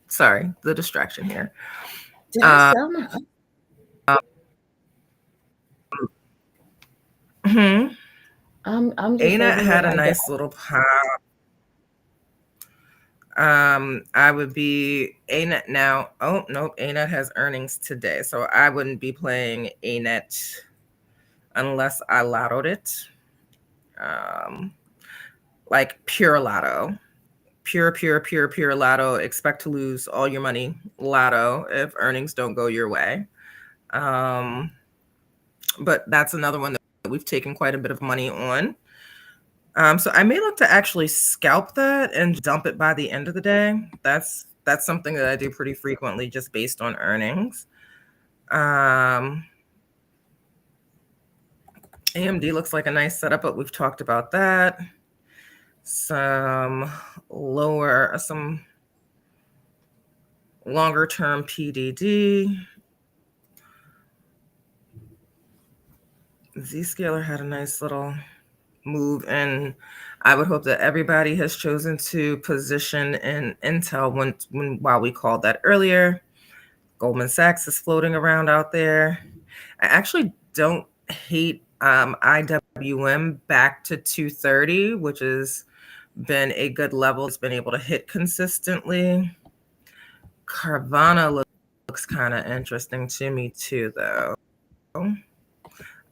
Sorry, the distraction here. Did I sell my? Mm-hmm. I'm just ANET over here had a like that. nice little pop. I would be ANET now. Oh, nope. ANET has earnings today. So I wouldn't be playing ANET unless I lottoed it. Um, like pure lotto. Pure lotto. Expect to lose all your money. Lotto if earnings don't go your way. But that's another one that we've taken quite a bit of money on. So I may look to actually scalp that and dump it by the end of the day. That's something that I do pretty frequently just based on earnings. AMD looks like a nice setup, but we've talked about that. Some longer term PDD. Zscaler had a nice little move, and I would hope that everybody has chosen to position in Intel while we called that earlier. Goldman Sachs is floating around out there. I actually don't hate IWM back to 230, which has been a good level. It's been able to hit consistently. Carvana looks kind of interesting to me too, though.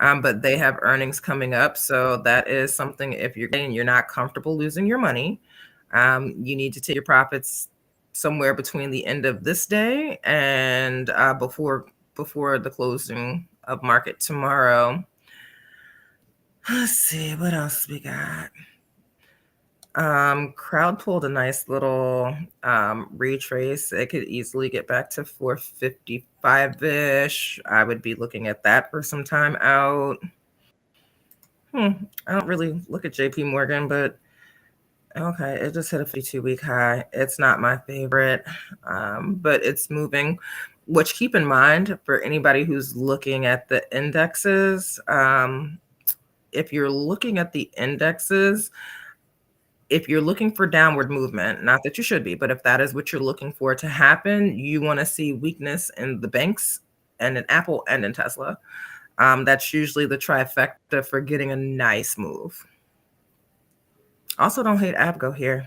But they have earnings coming up, so that is something. If you're not comfortable losing your money, you need to take your profits somewhere between the end of this day and before the closing of market tomorrow. Let's see what else we got. Crowd pulled a nice little retrace. It could easily get back to 455-ish. I would be looking at that for some time out. I don't really look at JP Morgan, but okay, it just hit a 52-week high. It's not my favorite, but it's moving. Which, keep in mind, for anybody who's looking at the indexes, if you're looking at the indexes, if you're looking for downward movement, not that you should be, but if that is what you're looking for to happen, you want to see weakness in the banks and in Apple and in Tesla. That's usually the trifecta for getting a nice move. Also, don't hate Abgo here.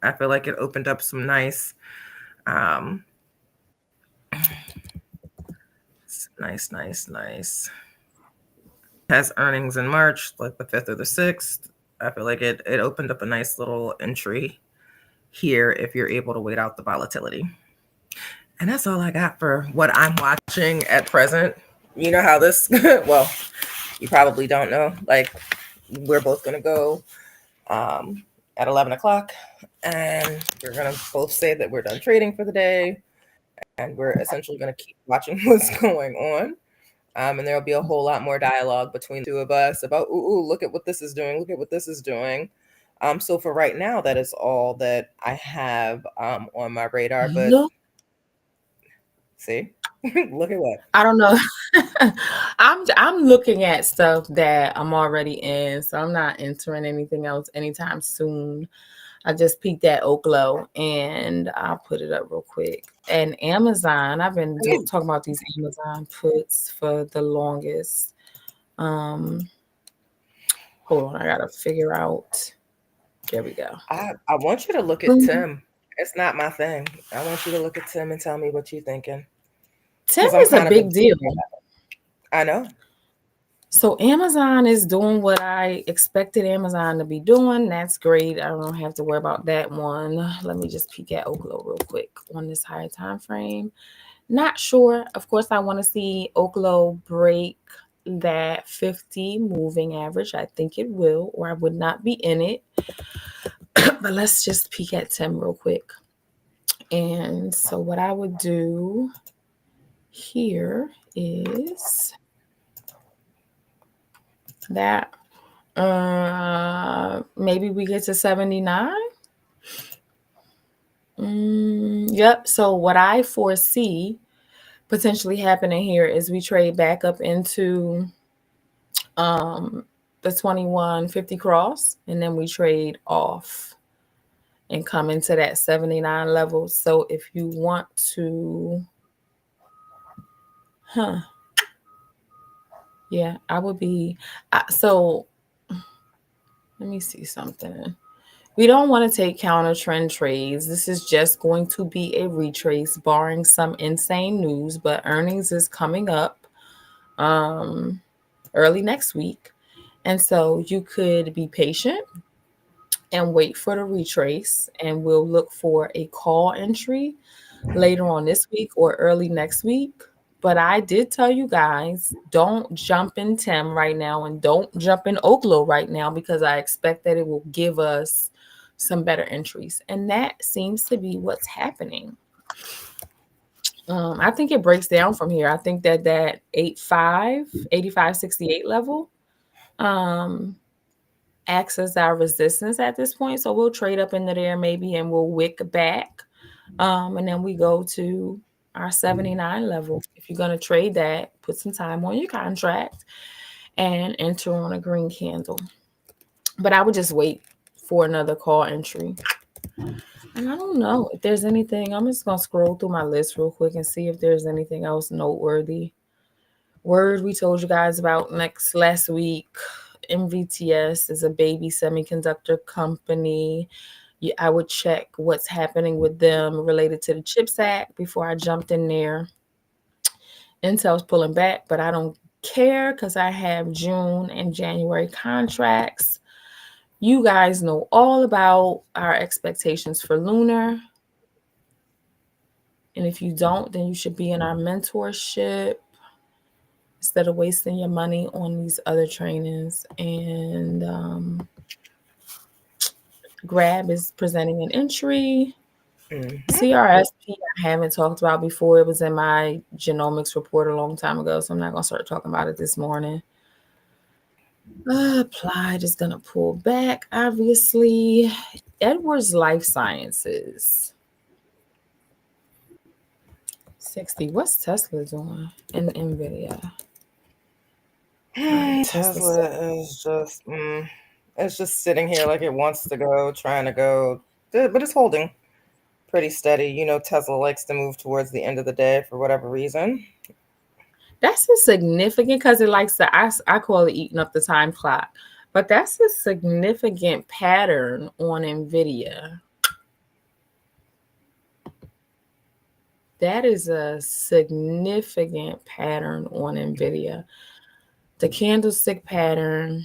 I feel like it opened up some nice, nice. Has earnings in March, like the 5th or the 6th. I feel like it opened up a nice little entry here if you're able to wait out the volatility. And that's all I got for what I'm watching at present. You know how this, well, you probably don't know. Like, we're both going to go at 11 o'clock, and we're going to both say that we're done trading for the day, and we're essentially going to keep watching what's going on. And there'll be a whole lot more dialogue between the two of us about, ooh, look at what this is doing, look at what this is doing. So for right now, that is all that I have on my radar. But Look, see, look at what. I don't know. I'm looking at stuff that I'm already in, so I'm not entering anything else anytime soon. I just peeked at Oklo and I'll put it up real quick. And Amazon, I've been talking about these Amazon puts for the longest. Hold on, I gotta figure out. There we go. I want you to look at Tim. It's not my thing. I want you to look at Tim and tell me what you're thinking. Tim Because I'm is a kind of big deal. I know. So Amazon is doing what I expected Amazon to be doing. That's great. I don't have to worry about that one. Let me just peek at Oklo real quick on this higher time frame. Not sure. Of course, I want to see Oklo break that 50 moving average. I think it will, or I would not be in it. But let's just peek at Tim real quick. And so what I would do here is that maybe we get to 79. Yep. So what I foresee potentially happening here is we trade back up into the 2150 cross, and then we trade off and come into that 79 level. So if you want to, yeah, I would be. So let me see something. We don't want to take counter trend trades. This is just going to be a retrace, barring some insane news. But earnings is coming up early next week, and so you could be patient and wait for the retrace, and we'll look for a call entry later on this week or early next week. But I did tell you guys, don't jump in Tim right now and don't jump in Oklo right now, because I expect that it will give us some better entries. And that seems to be what's happening. I think it breaks down from here. I think that 85.68 level acts as our resistance at this point. So we'll trade up into there maybe, and we'll wick back. And then we go to our 79 level. If you're going to trade that, put some time on your contract and enter on a green candle. But I would just wait for another call entry. And I don't know if there's anything. I'm just going to scroll through my list real quick and see if there's anything else noteworthy. Word we told you guys about last week. MVTS is a baby semiconductor company. I would check what's happening with them related to the CHIPS Act before I jumped in there. Intel's pulling back, but I don't care because I have June and January contracts. You guys know all about our expectations for Lunar. And if you don't, then you should be in our mentorship instead of wasting your money on these other trainings. And Grab is presenting an entry. CRSP I haven't talked about before. It was in my genomics report a long time ago, so I'm not going to start talking about it this morning. Applied is going to pull back, obviously. Edwards Life Sciences. 60. What's Tesla doing? And NVIDIA. Tesla is just, it's just sitting here like it wants to go, trying to go, but it's holding pretty steady. You know, Tesla likes to move towards the end of the day for whatever reason. That's a significant, because it likes to, I call it eating up the time clock, but that's a significant pattern on NVIDIA. That is a significant pattern on NVIDIA. The candlestick pattern.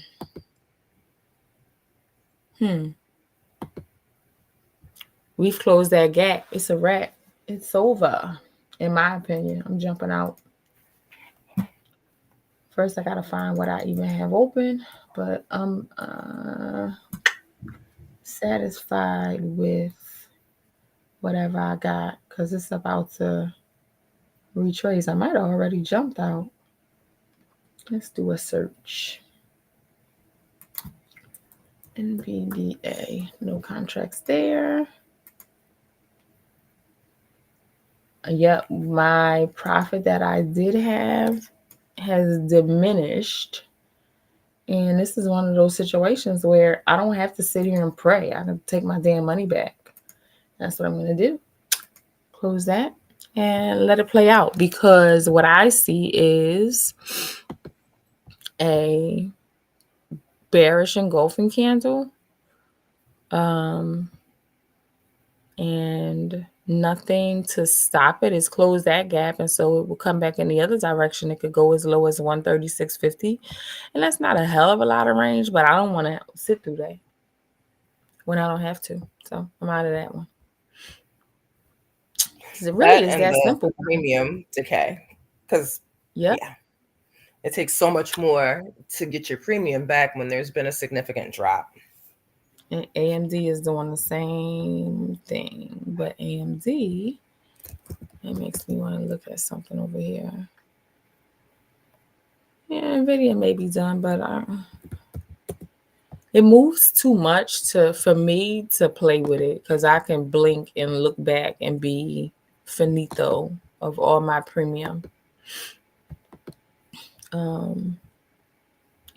We've closed that gap. It's a wrap. It's over, in my opinion. I'm jumping out. First, I gotta find what I even have open, but I'm satisfied with whatever I got because it's about to retrace. I might have already jumped out. Let's do a search. NVDA, no contracts there. Yep, my profit that I did have has diminished. And this is one of those situations where I don't have to sit here and pray. I can take my damn money back. That's what I'm going to do. Close that and let it play out because what I see is a bearish engulfing candle. And nothing to stop it. It's closed that gap, and so it will come back in the other direction. It could go as low as 136.50, and that's not a hell of a lot of range, but I don't want to sit through that when I don't have to. So I'm out of that one. It really That is and that the simple. premium decay. Because, Yep. yeah, it takes so much more to get your premium back when there's been a significant drop. And AMD is doing the same thing, but AMD, it makes me want to look at something over here. Yeah, NVIDIA may be done, but it moves too much for me to play with it because I can blink and look back and be finito of all my premium.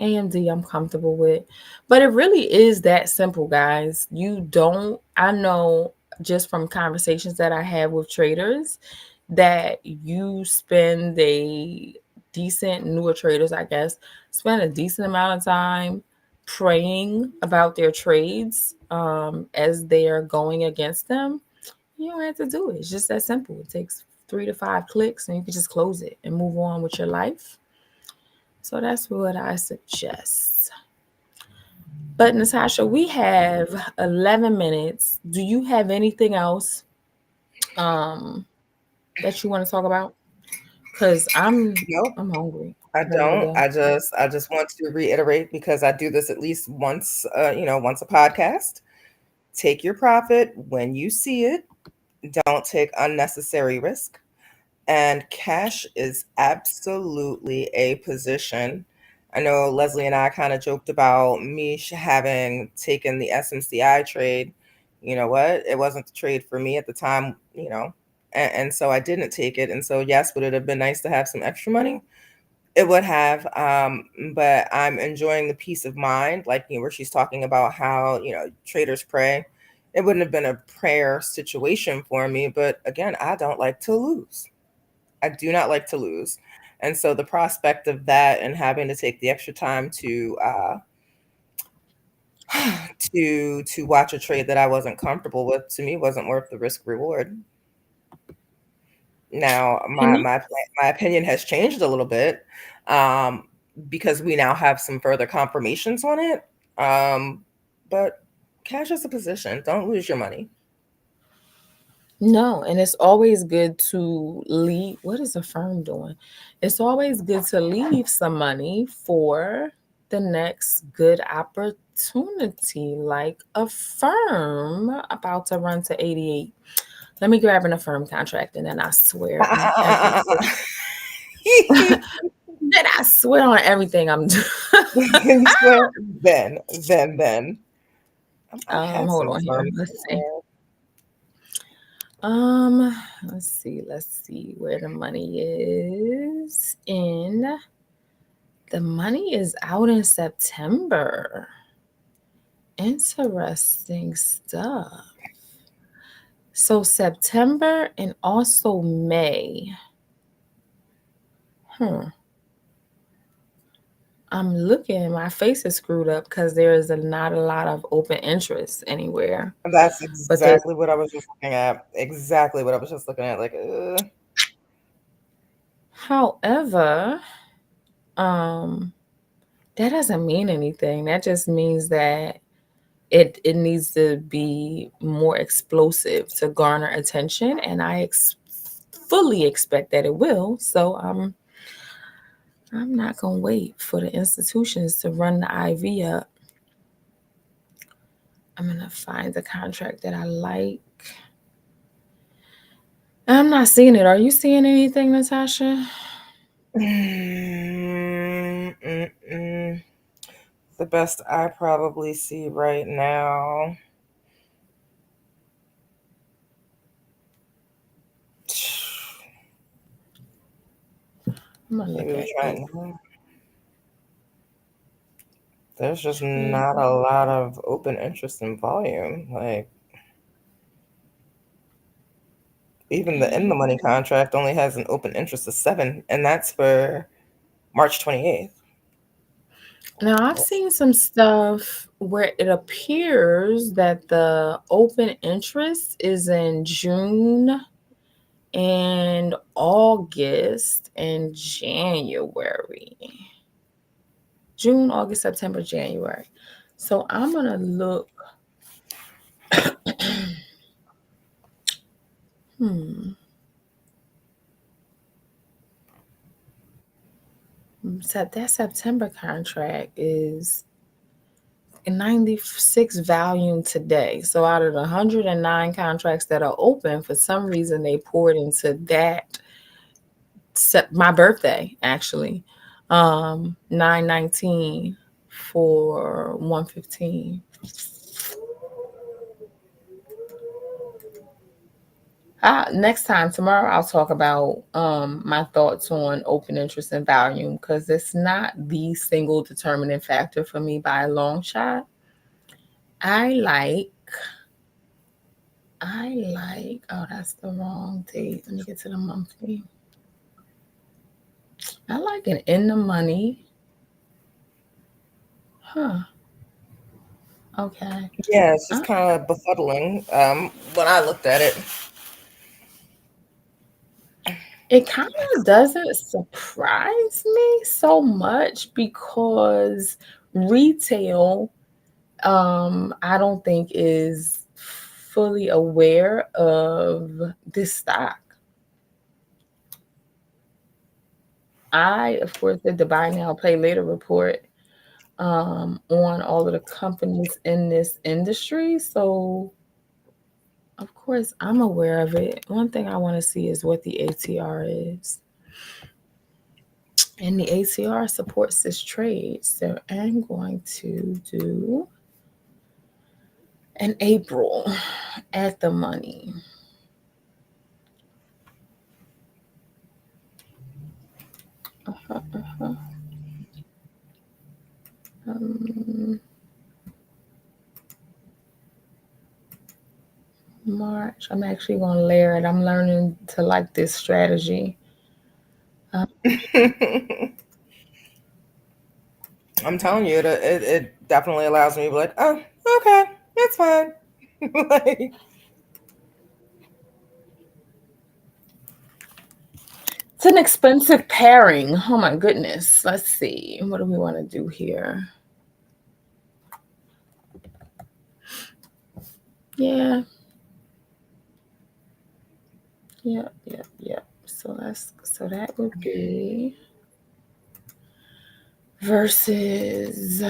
AMD I'm comfortable with, but it really is that simple, guys. I know just from conversations that I have with traders that you spend a decent, newer traders, I guess, spend a decent amount of time praying about their trades as they are going against them. You don't have to do it. It's just that simple. It takes 3 to 5 clicks and you can just close it and move on with your life. So that's what I suggest. But Natasha, we have 11 minutes. Do you have anything else that you want to talk about? Because Nope, I'm hungry. I Ready to don't. go. I just want to reiterate because I do this at least once, once a podcast. Take your profit when you see it. Don't take unnecessary risk. And cash is absolutely a position. I know Leslie and I kind of joked about me having taken the SMCI trade. You know what? It wasn't the trade for me at the time, and so I didn't take it. And so, yes, would it have been nice to have some extra money? It would have, but I'm enjoying the peace of mind, like where she's talking about how traders pray. It wouldn't have been a prayer situation for me, but again, I don't like to lose. I do not like to lose. And so the prospect of that and having to take the extra time to to watch a trade that I wasn't comfortable with, to me, wasn't worth the risk reward. Now my opinion has changed a little bit um, because we now have some further confirmations on it. But cash is a position. Don't lose your money. No, and it's always good to leave. What is a firm doing? It's always good to leave some money for the next good opportunity, like a firm about to run to 88. Let me grab an affirm contract and then I swear on everything. Then I swear on everything I'm doing. You swear? Then. I've had Hold some on here. firms Let's see. before. Let's see where the money is in. The money is out in September. Interesting stuff. So September and also May. I'm looking, my face is screwed up because there is not a lot of open interest anywhere. That's But there's, exactly what I was just looking at. Exactly what I was just looking at. Like, however, that doesn't mean anything. That just means that it needs to be more explosive to garner attention, and I fully expect that it will. So I'm not going to wait for the institutions to run the IV up. I'm going to find the contract that I like. I'm not seeing it. Are you seeing anything, Natasha? The best I probably see right now. I'm going to look Maybe we at try it it. now. There's just Trade. not a lot of open interest in volume. Like even the in the money contract only has an open interest of 7, and that's for March 28th. Now, I've seen some stuff where it appears that the open interest is in June and August and January. June, August, September, January. So I'm going to look. So that September contract is 96 volume today. So out of the 109 contracts that are open, for some reason they poured into that my birthday actually. 919 for 115. Next time tomorrow I'll talk about my thoughts on open interest and volume because it's not the single determining factor for me by a long shot. I like oh, that's the wrong date. Let me get to the monthly. I like an in the money. Huh. Okay. Yeah, it's just Uh, kind of befuddling when I looked at it. It kind of doesn't surprise me so much because retail, I don't think is fully aware of this stock. I, of course, did the buy now, pay later report on all of the companies in this industry. So, of course, I'm aware of it. One thing I want to see is what the ATR is. And the ATR supports this trade. So, I'm going to do an April at the money. Uh-huh, uh-huh. Um, March. I'm actually going to layer it. I'm learning to like this strategy. Uh, I'm telling you, it definitely allows me to be like, oh, okay, that's fine. Like, it's an expensive pairing. Oh my goodness. Let's see. What do we want to do here? Yeah. Yep. Yep. Yep. So that would be versus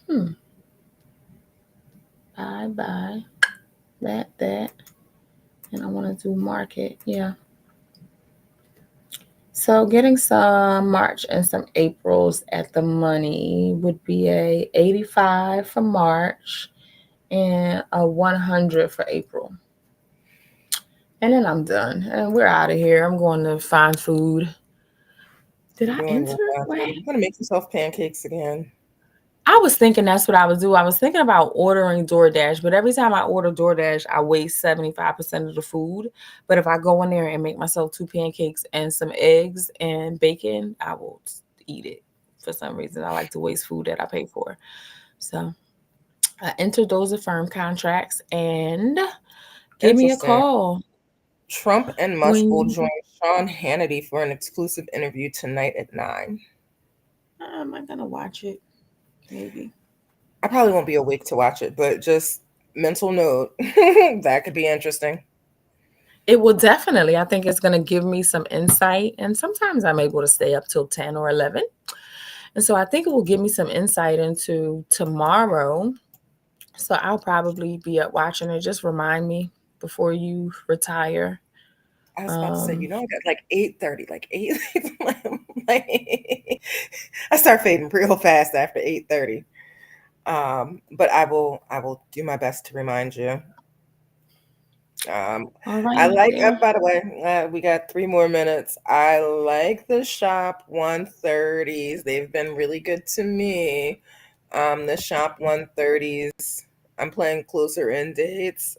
hmm. Buy that. And I want to do market. Yeah. So getting some March and some Aprils at the money would be a 85 for March and a 100 for April. And then I'm done. And we're out of here. I'm going to find food. Did I doing enter? your Wait. I'm gonna make yourself pancakes again. I was thinking that's what I would do. I was thinking about ordering DoorDash, but every time I order DoorDash, I waste 75% of the food. But if I go in there and make myself 2 pancakes and some eggs and bacon, I will eat it. For some reason, I like to waste food that I pay for. So I entered those affirm contracts and give me a Interesting. call Trump and Musk will when join Sean Hannity for an exclusive interview tonight at 9. am I gonna watch it? Maybe. I probably won't be awake to watch it, but just mental note that could be interesting. It will definitely. I think it's going to give me some insight. And sometimes I'm able to stay up till 10 or 11. And so I think it will give me some insight into tomorrow. So I'll probably be up watching it. Just remind me before you retire. I was about to say, Um, I got like 8:30, like 8, like, I start fading real fast after 8:30. But I will do my best to remind you. Um, all right, I my like, dear. by the way, we got 3 more minutes. I like the Shop 130s. They've been really good to me. The Shop 130s. I'm playing closer in dates.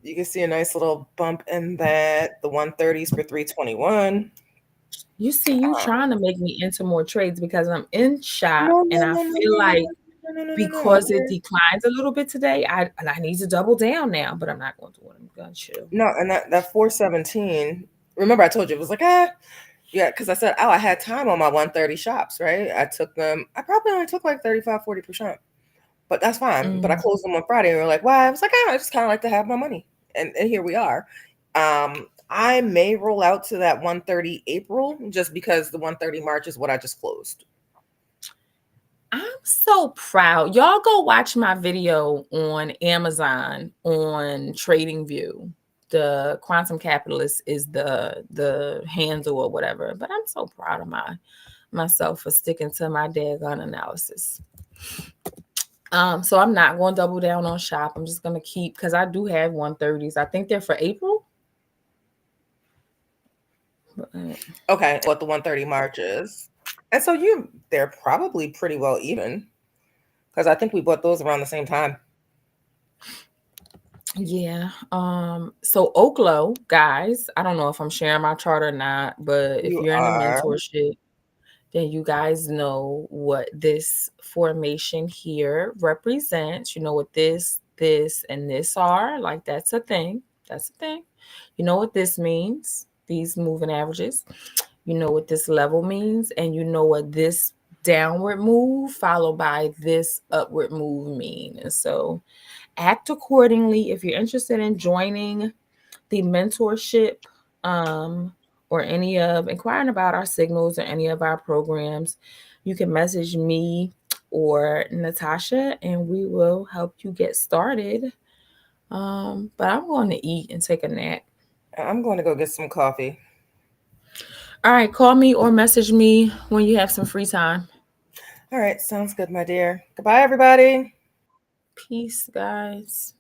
You can see a nice little bump in that. The 130s for 321. You see, you trying to make me into more trades because I'm in shop No, and no, I no, no, feel no, no, like no, no, no, no, no. because it declines a little bit today, I need to double down now, but I'm not going to do it. I'm going to chill. No, and that 417. Remember, I told you it was like yeah, because I said, oh, I had time on my 130 shops, right? I took them. I probably only took like 35-40%, but that's fine. But I Mm. closed them on Friday, and we are like, why? I was like, oh, I just kind of like to have my money, and here we are. I may roll out to that 130 April just because the 130 March is what I just closed. I'm so proud. Y'all go watch my video on Amazon on TradingView. The Quantum Capitalist is the handle or whatever. But I'm so proud of myself for sticking to my daggone analysis. So I'm not going to double down on shop. I'm just going to keep because I do have 130s. I think they're for April. Okay, what the 130 March is, and so they're probably pretty well even because I think we bought those around the same time. Yeah. So Oklo, guys, I don't know if I'm sharing my chart or not, but if You you're in the are. mentorship, then you guys know what this formation here represents. You know what this, and this are. Like that's a thing. That's a thing. You know what this means, these moving averages. You know what this level means, and you know what this downward move followed by this upward move mean. And so act accordingly. If you're interested in joining the mentorship, um, or any of inquiring about our signals or any of our programs, you can message me or Natasha and we will help you get started. But I'm going to eat and take a nap. I'm going to go get some coffee. All right, call me or message me when you have some free time. All right, sounds good, my dear. Goodbye, everybody. Peace, guys.